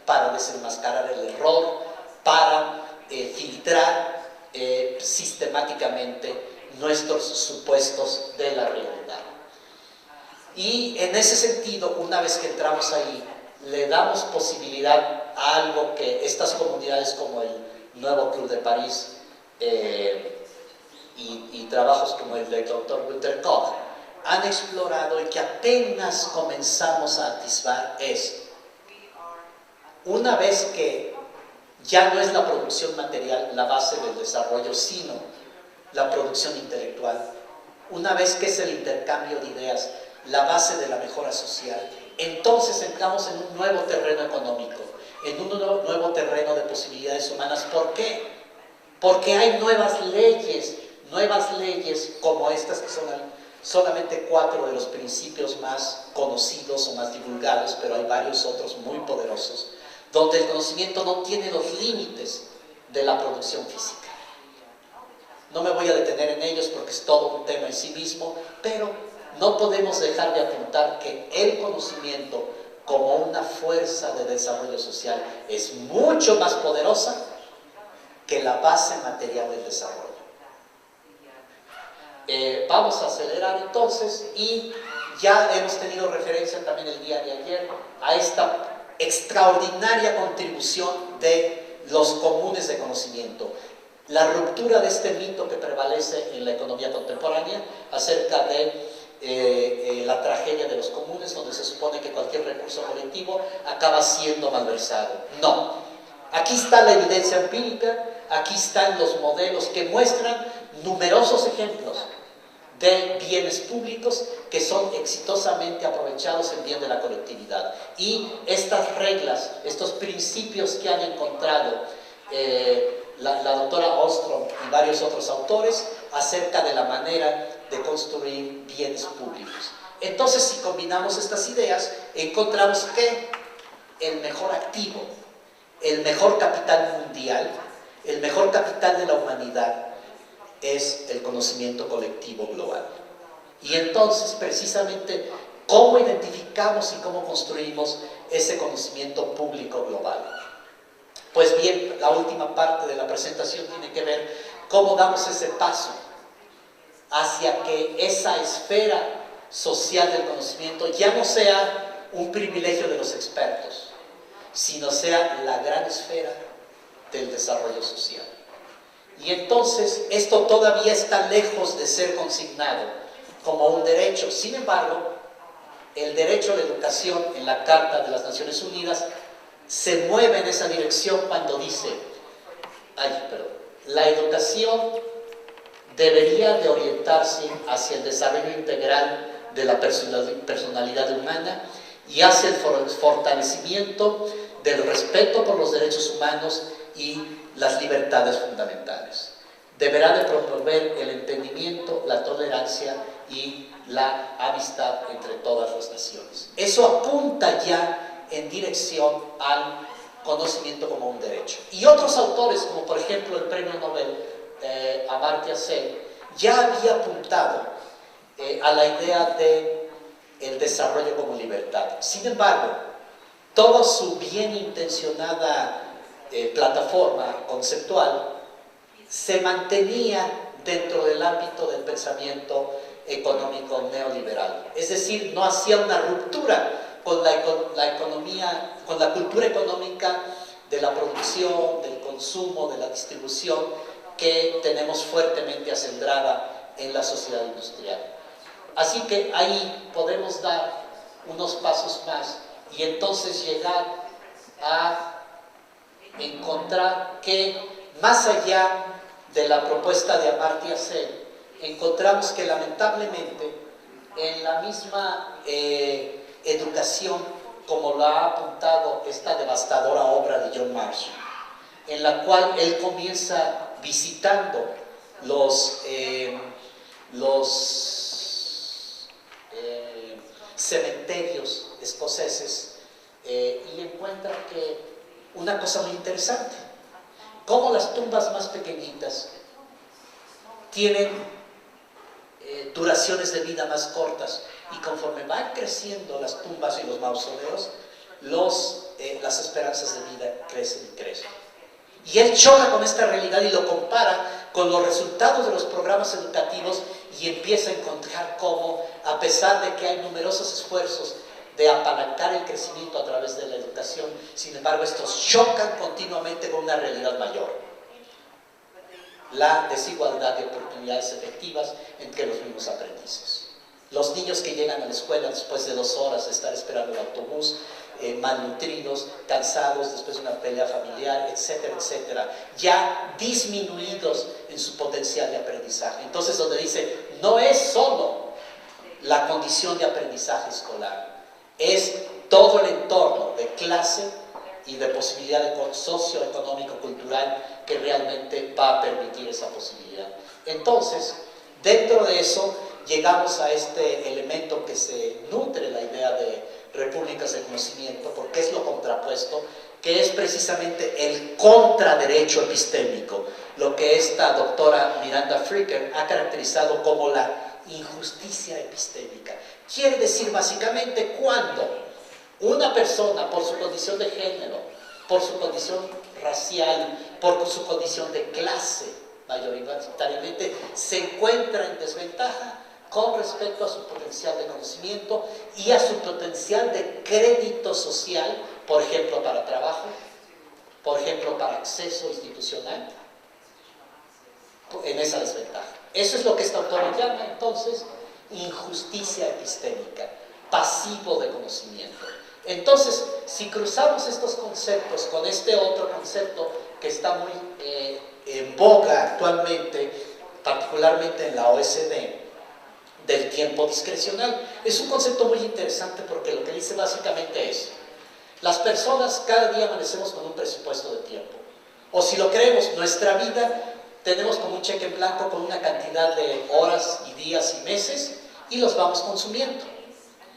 para desenmascarar el error, para filtrar sistemáticamente nuestros supuestos de la realidad. Y en ese sentido, una vez que entramos ahí, le damos posibilidad a algo que estas comunidades como el Nuevo Club de París y trabajos como el del Dr. Günter Koch han explorado y que apenas comenzamos a atisbar es, una vez que ya no es la producción material la base del desarrollo, sino la producción intelectual, una vez que es el intercambio de ideas la base de la mejora social, entonces entramos en un nuevo terreno económico, en un nuevo terreno de posibilidades humanas. ¿Por qué? Porque hay nuevas leyes como estas que son solamente 4 de los principios más conocidos o más divulgados, pero hay varios otros muy poderosos, donde el conocimiento no tiene los límites de la producción física. No me voy a detener en ellos porque es todo un tema en sí mismo, pero no podemos dejar de apuntar que el conocimiento como una fuerza de desarrollo social es mucho más poderosa que la base material del desarrollo. Vamos a acelerar entonces, y ya hemos tenido referencia también el día de ayer a esta extraordinaria contribución de los comunes de conocimiento. La ruptura de este mito que prevalece en la economía contemporánea acerca de la tragedia de los comunes, donde se supone que cualquier recurso colectivo acaba siendo malversado. No. Aquí está la evidencia empírica, aquí están los modelos que muestran numerosos ejemplos de bienes públicos que son exitosamente aprovechados en bien de la colectividad. Y estas reglas, estos principios que han encontrado la doctora Ostrom y varios otros autores acerca de la manera de construir bienes públicos. Entonces, si combinamos estas ideas, encontramos que el mejor activo, el mejor capital mundial, el mejor capital de la humanidad es el conocimiento colectivo global. Y entonces, precisamente, ¿cómo identificamos y cómo construimos ese conocimiento público global? Pues bien, la última parte de la presentación tiene que ver cómo damos ese paso hacia que esa esfera social del conocimiento ya no sea un privilegio de los expertos, sino sea la gran esfera del desarrollo social. Y entonces esto todavía está lejos de ser consignado como un derecho. Sin embargo, el derecho a la educación en la Carta de las Naciones Unidas se mueve en esa dirección cuando dice, la educación debería de orientarse hacia el desarrollo integral de la personalidad humana y hacia el fortalecimiento del respeto por los derechos humanos y las libertades fundamentales. Deberá de promover el entendimiento, la tolerancia y la amistad entre todas las naciones. Eso apunta ya en dirección al conocimiento como un derecho. Y otros autores, como por ejemplo el premio Nobel Amartya Sen, ya había apuntado a la idea de el desarrollo como libertad. Sin embargo, toda su bien intencionada plataforma conceptual se mantenía dentro del ámbito del pensamiento económico neoliberal. Es decir, no hacía una ruptura con la economía, con la cultura económica de la producción, del consumo, de la distribución que tenemos fuertemente acendrada en la sociedad industrial. Así que ahí podemos dar unos pasos más y entonces llegar a encontrar que más allá de la propuesta de Amartya Sen, encontramos que lamentablemente en la misma educación, como lo ha apuntado esta devastadora obra de John Marshall, en la cual él comienza visitando los cementerios escoceses y encuentra que una cosa muy interesante, cómo las tumbas más pequeñitas tienen duraciones de vida más cortas y conforme van creciendo las tumbas y los mausoleos, las esperanzas de vida crecen y crecen. Y él choca con esta realidad y lo compara con los resultados de los programas educativos y empieza a encontrar cómo, a pesar de que hay numerosos esfuerzos de apalancar el crecimiento a través de la educación, sin embargo estos chocan continuamente con una realidad mayor: la desigualdad de oportunidades efectivas entre los mismos aprendices. Los niños que llegan a la escuela después de 2 horas de estar esperando el autobús, malnutridos, cansados después de una pelea familiar, etcétera, etcétera, ya disminuidos en su potencial de aprendizaje. Entonces, donde dice, no es solo la condición de aprendizaje escolar, es todo el entorno de clase y de posibilidad de socioeconómico-cultural que realmente va a permitir esa posibilidad. Entonces, dentro de eso, llegamos a este elemento que se nutre la idea de repúblicas del conocimiento, porque es lo contrapuesto, que es precisamente el contraderecho epistémico, lo que esta doctora Miranda Fricker ha caracterizado como la injusticia epistémica. Quiere decir básicamente cuando una persona, por su condición de género, por su condición racial, por su condición de clase, mayoritariamente, se encuentra en desventaja con respecto a su potencial de conocimiento y a su potencial de crédito social, por ejemplo, para trabajo, por ejemplo, para acceso institucional, en esa desventaja. Eso es lo que esta autora llama, entonces, injusticia epistémica, pasivo de conocimiento. Entonces, si cruzamos estos conceptos con este otro concepto que está muy en boga actualmente, particularmente en la OECD, del tiempo discrecional, es un concepto muy interesante porque lo que dice básicamente es: las personas cada día amanecemos con un presupuesto de tiempo, o si lo creemos, nuestra vida tenemos como un cheque en blanco con una cantidad de horas y días y meses y los vamos consumiendo.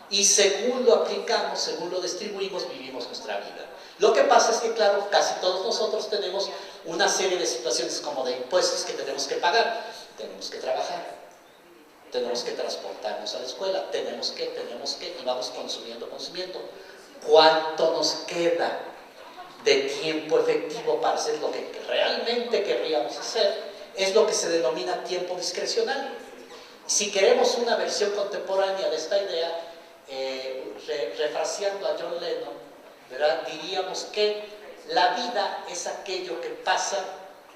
Y según lo aplicamos, según lo distribuimos, vivimos nuestra vida. Lo que pasa es que, claro, casi todos nosotros tenemos una serie de situaciones como de impuestos que tenemos que pagar. Tenemos que trabajar, tenemos que transportarnos a la escuela, tenemos que, y vamos consumiendo. ¿Cuánto nos queda de tiempo efectivo para hacer lo que realmente querríamos hacer? Es lo que se denomina tiempo discrecional. Si queremos una versión contemporánea de esta idea, refraseando a John Lennon, ¿verdad?, diríamos que la vida es aquello que pasa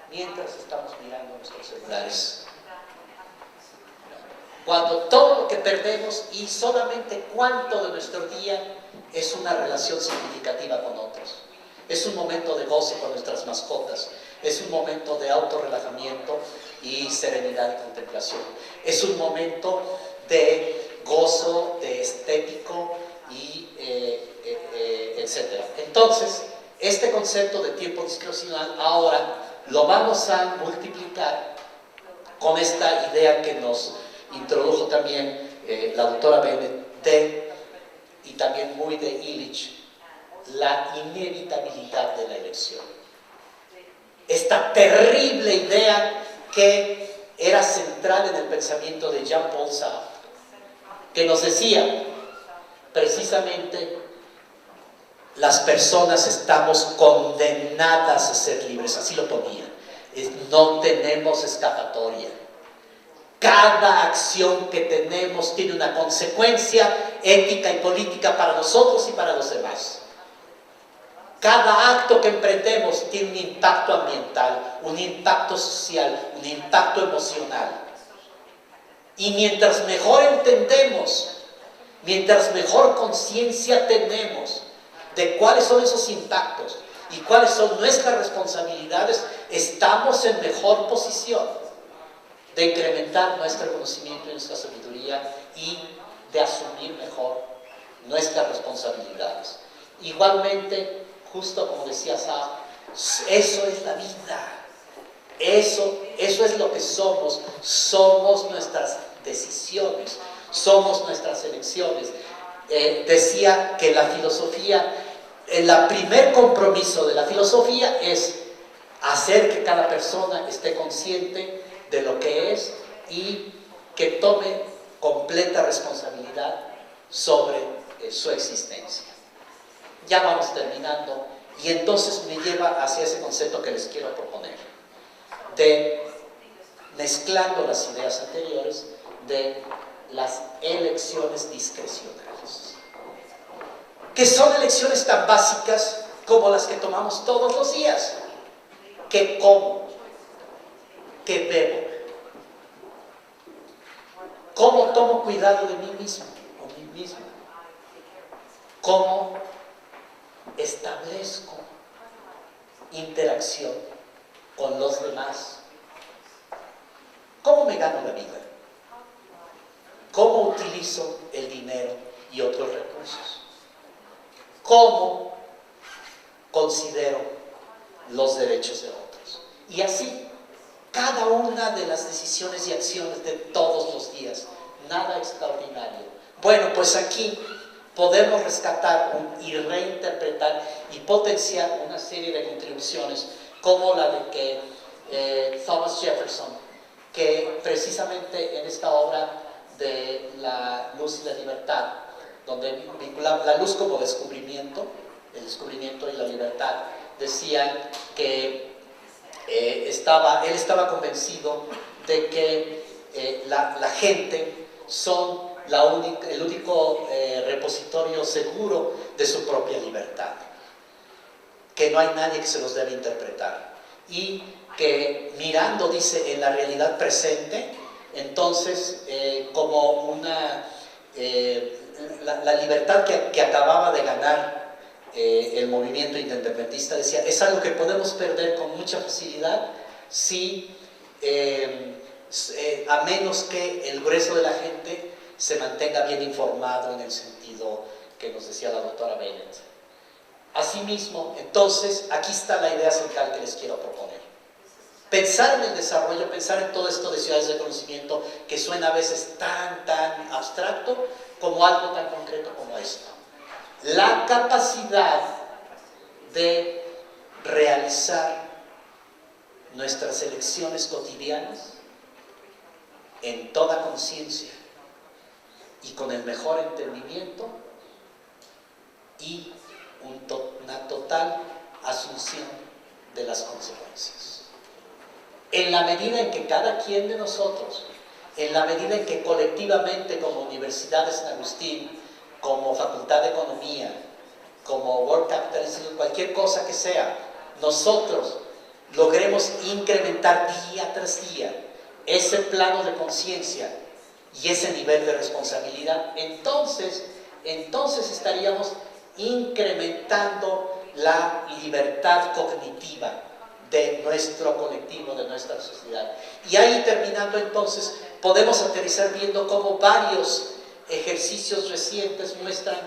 mientras estamos mirando nuestros celulares. Cuando todo lo que perdemos y solamente cuánto de nuestro día es una relación significativa con otros. Es un momento de goce con nuestras mascotas, es un momento de autorrelajamiento y serenidad y contemplación. Es un momento de gozo, de estético y etc. Entonces, este concepto de tiempo discrecional ahora lo vamos a multiplicar con esta idea que nos introdujo también la doctora Bennett y también muy de Illich, la inevitabilidad de la elección. Esta terrible idea que era central en el pensamiento de Jean-Paul Sartre, que nos decía, precisamente, las personas estamos condenadas a ser libres, así lo ponía, no tenemos escapatoria. Cada acción que tenemos tiene una consecuencia ética y política para nosotros y para los demás. Cada acto que emprendemos tiene un impacto ambiental, un impacto social, un impacto emocional. Y mientras mejor entendemos, mientras mejor conciencia tenemos de cuáles son esos impactos y cuáles son nuestras responsabilidades, estamos en mejor posición de incrementar nuestro conocimiento y nuestra sabiduría y de asumir mejor nuestras responsabilidades. Igualmente, justo como decía Sartre, eso es la vida. Eso es lo que somos. Somos nuestras decisiones, somos nuestras elecciones. Decía que la filosofía, el primer compromiso de la filosofía es hacer que cada persona esté consciente de lo que es y que tome completa responsabilidad sobre su existencia. Ya vamos terminando y entonces me lleva hacia ese concepto que les quiero proponer, de, mezclando las ideas anteriores, de las elecciones discrecionales, que son elecciones tan básicas como las que tomamos todos los días. ¿Qué como? ¿Qué bebo? ¿Cómo tomo cuidado de mí mismo o mí misma? ¿Cómo establezco interacción con los demás? ¿Cómo me gano la vida? ¿Cómo utilizo el dinero y otros recursos? ¿Cómo considero los derechos de otros? Y así, cada una de las decisiones y acciones de todos los días, nada extraordinario. Bueno, pues aquí podemos rescatar y reinterpretar y potenciar una serie de contribuciones como la de que Thomas Jefferson, que precisamente en esta obra de La luz y la libertad, donde vinculaba la luz como descubrimiento, el descubrimiento y la libertad, decía que él estaba convencido de que la gente son el único repositorio seguro de su propia libertad, que no hay nadie que se los debe interpretar y que mirando, dice, en la realidad presente, entonces como la libertad que acababa de ganar el movimiento independentista, decía, es algo que podemos perder con mucha facilidad si a menos que el grueso de la gente se mantenga bien informado en el sentido que nos decía la doctora Bennett. Asimismo, entonces, aquí está la idea central que les quiero proponer. Pensar en el desarrollo, pensar en todo esto de ciudades de conocimiento que suena a veces tan abstracto como algo tan concreto como esto. La capacidad de realizar nuestras elecciones cotidianas en toda conciencia y con el mejor entendimiento y una total asunción de las consecuencias. En la medida en que cada quien de nosotros, en la medida en que colectivamente como Universidad de San Agustín, como Facultad de Economía, como World Capital Institute, cualquier cosa que sea, nosotros logremos incrementar día tras día ese plano de conciencia y ese nivel de responsabilidad, entonces estaríamos incrementando la libertad cognitiva de nuestro colectivo, de nuestra sociedad. Y ahí terminando entonces, podemos aterrizar viendo cómo varios ejercicios recientes muestran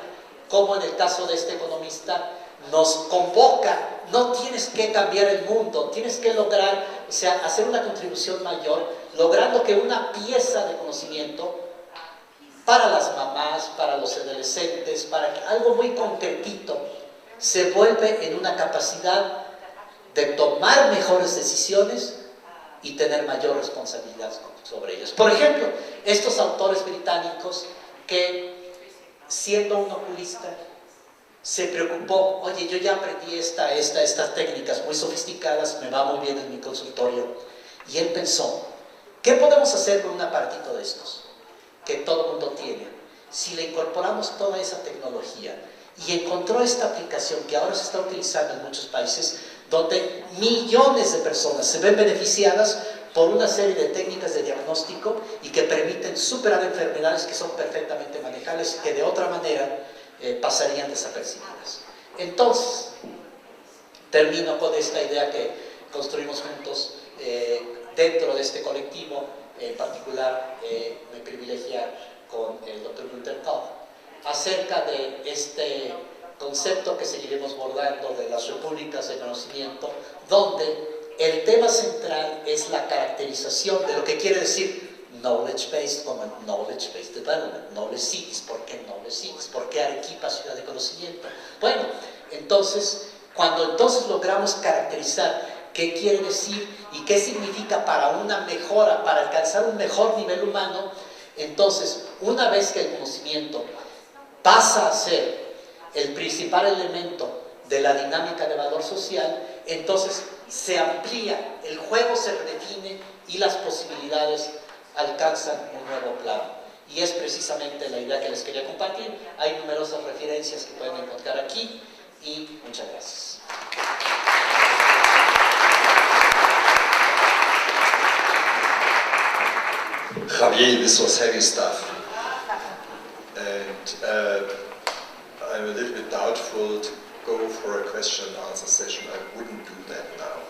cómo en el caso de este economista nos convoca, no tienes que cambiar el mundo, tienes que lograr, o sea, hacer una contribución mayor, logrando que una pieza de conocimiento para las mamás, para los adolescentes, para algo muy concretito, se vuelve en una capacidad de tomar mejores decisiones y tener mayor responsabilidad sobre ellas. Por ejemplo, estos autores británicos que, siendo un oculista, se preocupó, oye, yo ya aprendí estas técnicas muy sofisticadas, me va muy bien en mi consultorio. Y él pensó, ¿qué podemos hacer con un aparatito de estos que todo el mundo tiene? Si le incorporamos toda esa tecnología, y encontró esta aplicación que ahora se está utilizando en muchos países, donde millones de personas se ven beneficiadas por una serie de técnicas de diagnóstico y que permiten superar enfermedades que son perfectamente manejables y que de otra manera pasarían desapercibidas. Entonces, termino con esta idea que construimos juntos dentro de este colectivo. En particular, me privilegia con el Dr. Günther Koch, acerca de este concepto que seguiremos abordando de las repúblicas de conocimiento, donde el tema central es la caracterización de lo que quiere decir knowledge-based como knowledge-based development, knowledge cities. ¿Por qué knowledge cities? ¿Por qué Arequipa, ciudad de conocimiento? Bueno, entonces, cuando logramos caracterizar qué quiere decir y qué significa para una mejora, para alcanzar un mejor nivel humano, entonces, una vez que el conocimiento pasa a ser el principal elemento de la dinámica de valor social, entonces se amplía, el juego se redefine y las posibilidades alcanzan un nuevo plano. Y es precisamente la idea que les quería compartir. Hay numerosas referencias que pueden encontrar aquí y muchas gracias. Javier, this was heavy stuff. And I'm a little bit doubtful to go for a question and answer session. I wouldn't do that now.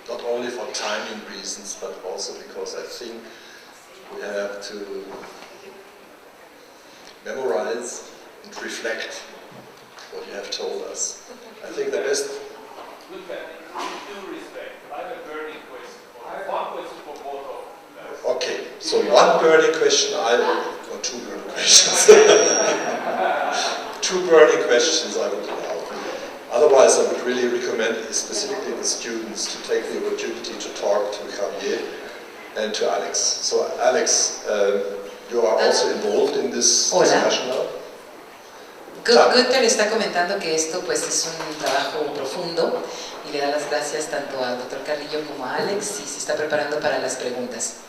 Not only for timing reasons, but also because I think we have to memorize and reflect what you have told us. I think the best... With due respect, I have a burning question. One question for both of you. Okay, so one burning question, or two burning questions. Two burning questions I would allow. Otherwise, I would really recommend specifically the students to take the opportunity to talk to Javier and to Alex. So Alex, you are also involved in this discussion now? Günther está comentando que esto pues es un trabajo profundo y le da las gracias tanto al Dr. Carrillo como a Alex y se está preparando para las preguntas.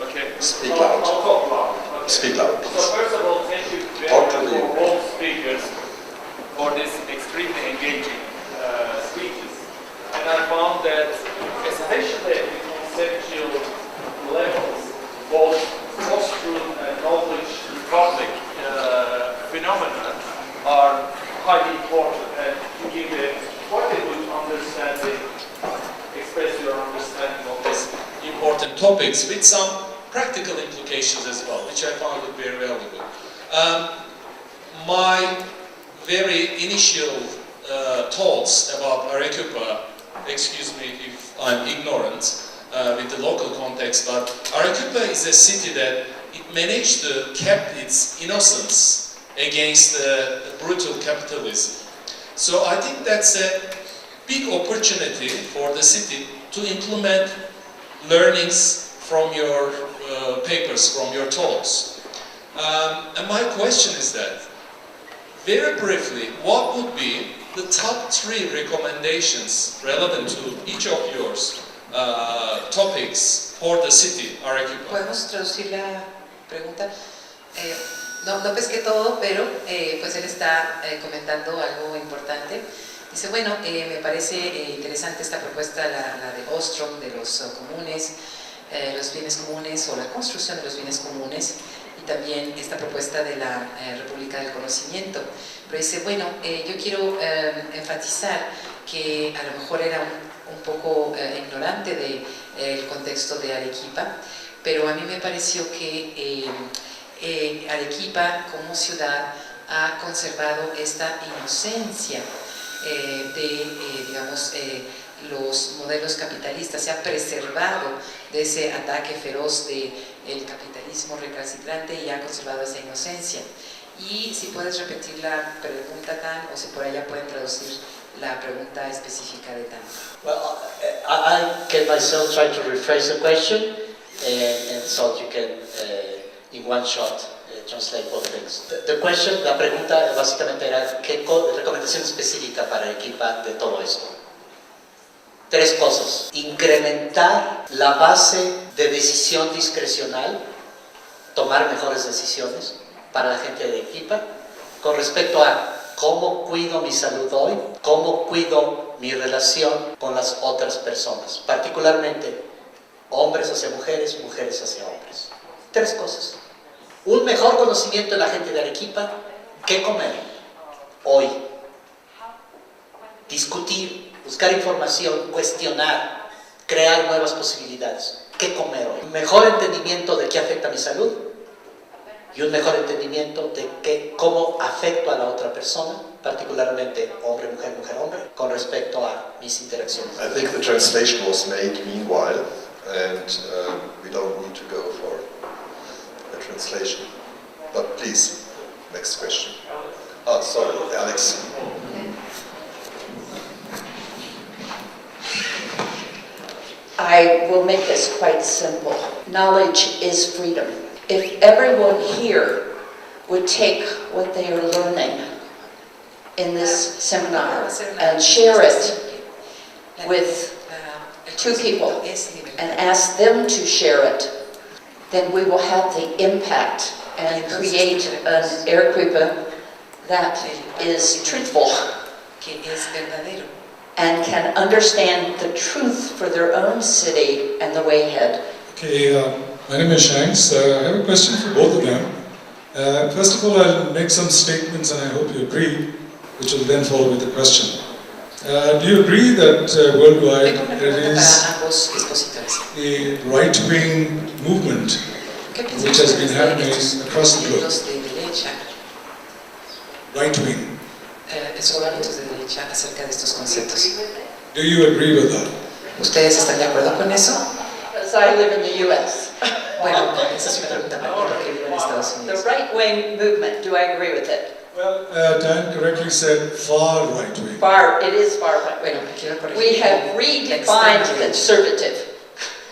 Okay. Speak loud. I'll talk loud. Okay. Speak loud, please. So first of all, thank you Talk to very much the- for all speakers for this extremely engaging speeches. And I found that especially at the conceptual levels, both post-truth and knowledge republic phenomena are highly important, and you give quite a good understanding, express your understanding of this important topics with some practical implications as well, which I found it very valuable. My very initial thoughts about Arequipa, excuse me if I'm ignorant with the local context, but Arequipa is a city that it managed to keep its innocence against the brutal capitalism. So I think that's a big opportunity for the city to implement learnings from your papers, from your talks. And my question is that, very briefly, what would be the top 3 recommendations relevant to each of yours topics for the city, Arequipa? ¿Podemos traducir la pregunta? No pesqué todo, pero pues él está comentando algo importante. Dice, bueno, me parece interesante esta propuesta, la de Ostrom, de los comunes, los bienes comunes o la construcción de los bienes comunes, y también esta propuesta de la República del Conocimiento. Pero dice, bueno, yo quiero enfatizar que a lo mejor era un poco ignorante del contexto de Arequipa, pero a mí me pareció que Arequipa como ciudad ha conservado esta inocencia digamos, los modelos capitalistas, se ha preservado de ese ataque feroz del capitalismo recalcitrante y ha conservado esa inocencia. Y si puedes repetir la pregunta, Dan, o si por allá pueden traducir la pregunta específica de Dan. Well, I can myself try to rephrase the question, and so you can, in one shot, translate both things. The question, la pregunta básicamente era, ¿qué recomendación específica para Arequipa de todo esto? Tres cosas. Incrementar la base de decisión discrecional, tomar mejores decisiones para la gente de Arequipa, con respecto a cómo cuido mi salud hoy, cómo cuido mi relación con las otras personas, particularmente hombres hacia mujeres, mujeres hacia hombres. Tres cosas. Un mejor conocimiento de la gente de Arequipa, qué comer hoy, discutir, buscar información, cuestionar, crear nuevas posibilidades, qué comer hoy. Un mejor entendimiento de qué afecta a mi salud y un mejor entendimiento de cómo afecto a la otra persona, particularmente hombre, mujer, mujer, hombre, con respecto a mis interacciones. I think the translation was made meanwhile, and we don't need to go for a translation. But please, next question. Oh, sorry, Alex. I will make this quite simple. Knowledge is freedom. If everyone here would take what they are learning in this seminar and share it with two people and ask them to share it, then we will have the impact and create an Arequipa that is truthful and can understand the truth for their own city and the way ahead. Okay, my name is Shanks. I have a question for both of them. First of all, I'll make some statements and I hope you agree, which will then follow with the question. Do you agree that worldwide there is a right-wing movement which has been happening across the globe? Right-wing. Do you agree with that? ¿Ustedes están de acuerdo con eso? Because I live in the U.S. Bueno, esa es una pregunta para porque vivo en Estados The Unidos. right-wing movement, do I agree with it? Well, Dan correctly said far right-wing. It is far right. Bueno, quiero corregir. We have redefined conservative.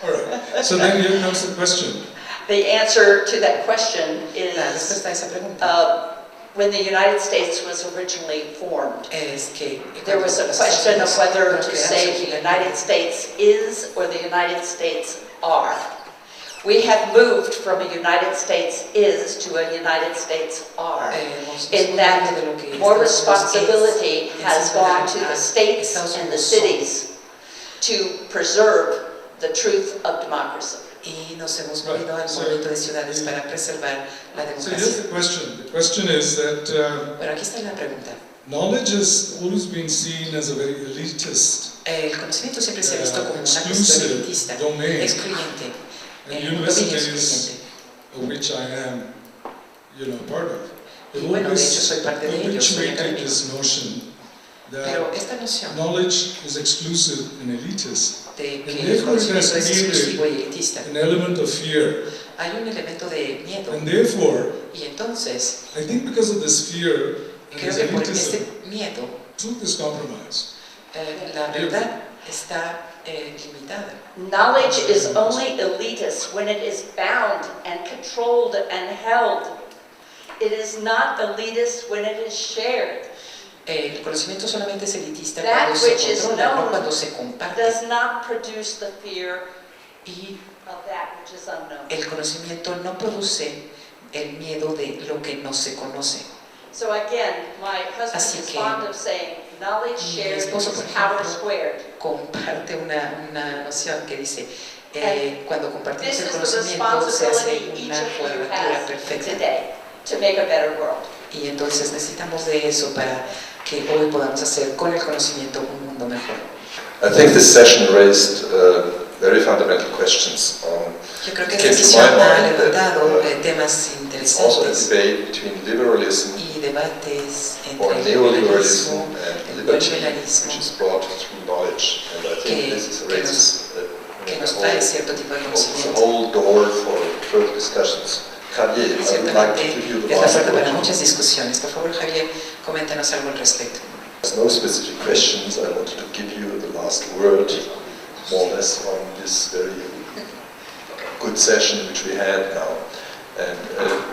All right. So then here comes the question. The answer to that question La is respuesta a esa pregunta when the United States was originally formed, es que there was a los question of Estados whether Unidos to fueron say creados the United States is or the United States are. We have moved from a United States is to a United States are. In that more responsibility has gone to the states and the cities to preserve the truth of democracy. Y nos hemos movido al movimiento de ciudades para preservar la So here's democracia. the question. The question is that Bueno, aquí está la pregunta. knowledge has always been seen as a very elitist El conocimiento siempre se ha visto como una cuestión exclusive elitista, domain. excluyente, And dominio universities, excluyente. of which I am, part of, Y have bueno, de hecho always soy parte de ello, soy perpetuated académico. this notion Pero that esta noción knowledge is exclusive and elitist, de que And el therefore it conocimiento has es created exclusivo y elitista, an element of fear. hay un elemento de miedo. And therefore, Y entonces, I think because of this fear and creo this que por elitism, este miedo, truth is compromised. la verdad está limitada. Knowledge is only elitist when it is bound and controlled and held. It is not elitist when it is shared. El conocimiento solamente es elitista That cuando se which is controla, no known cuando se comparte. does not produce the fear Y of that which is unknown. el conocimiento no produce el miedo de lo que no se conoce. So again, my husband Así is que, fond of saying, knowledge mi shared esposo, por is power ejemplo, squared. Comparte una noción que dice, cuando compartimos This el is the conocimiento se responsibility hace each una of you cuadratura has perfecta. today to make a better world. Y entonces necesitamos de eso para que hoy podamos hacer con el conocimiento un mundo mejor. I think this session raised very fundamental questions. Yo creo que It came esta to sesión my ha mind that, levantado temas it's also a interesantes debate between liberalism y debates or entre el neoliberalism liberalismo, and el liberty, neoliberalismo, which is brought through knowledge. And I think this is raises que nos trae cierto tipo de opens a conocimiento. whole door for further discussions. Javier, I would like to give you the Es la last puerta para word. muchas discusiones. Por favor, Javier, coméntanos algo al respecto. There's no specific questions. I wanted to give you the last word, more or less, on this very good session which we had now. And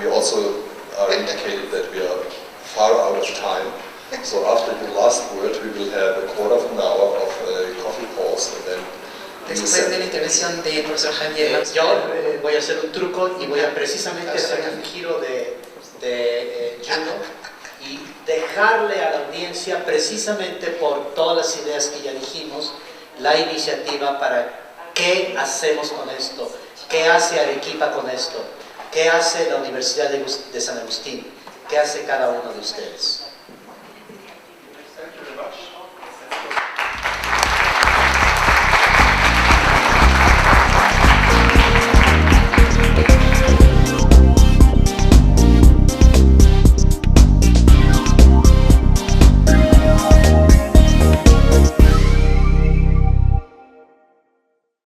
we also are indicated that we are far out of time. So after the last word, we will have a quarter of an hour of a coffee pause, and then Después de la intervención del profesor Javier, Yo voy a hacer un truco y voy a precisamente hacer un giro de judo y dejarle a la audiencia, precisamente por todas las ideas que ya dijimos, la iniciativa para qué hacemos con esto, qué hace Arequipa con esto, qué hace la Universidad de San Agustín, qué hace cada uno de ustedes.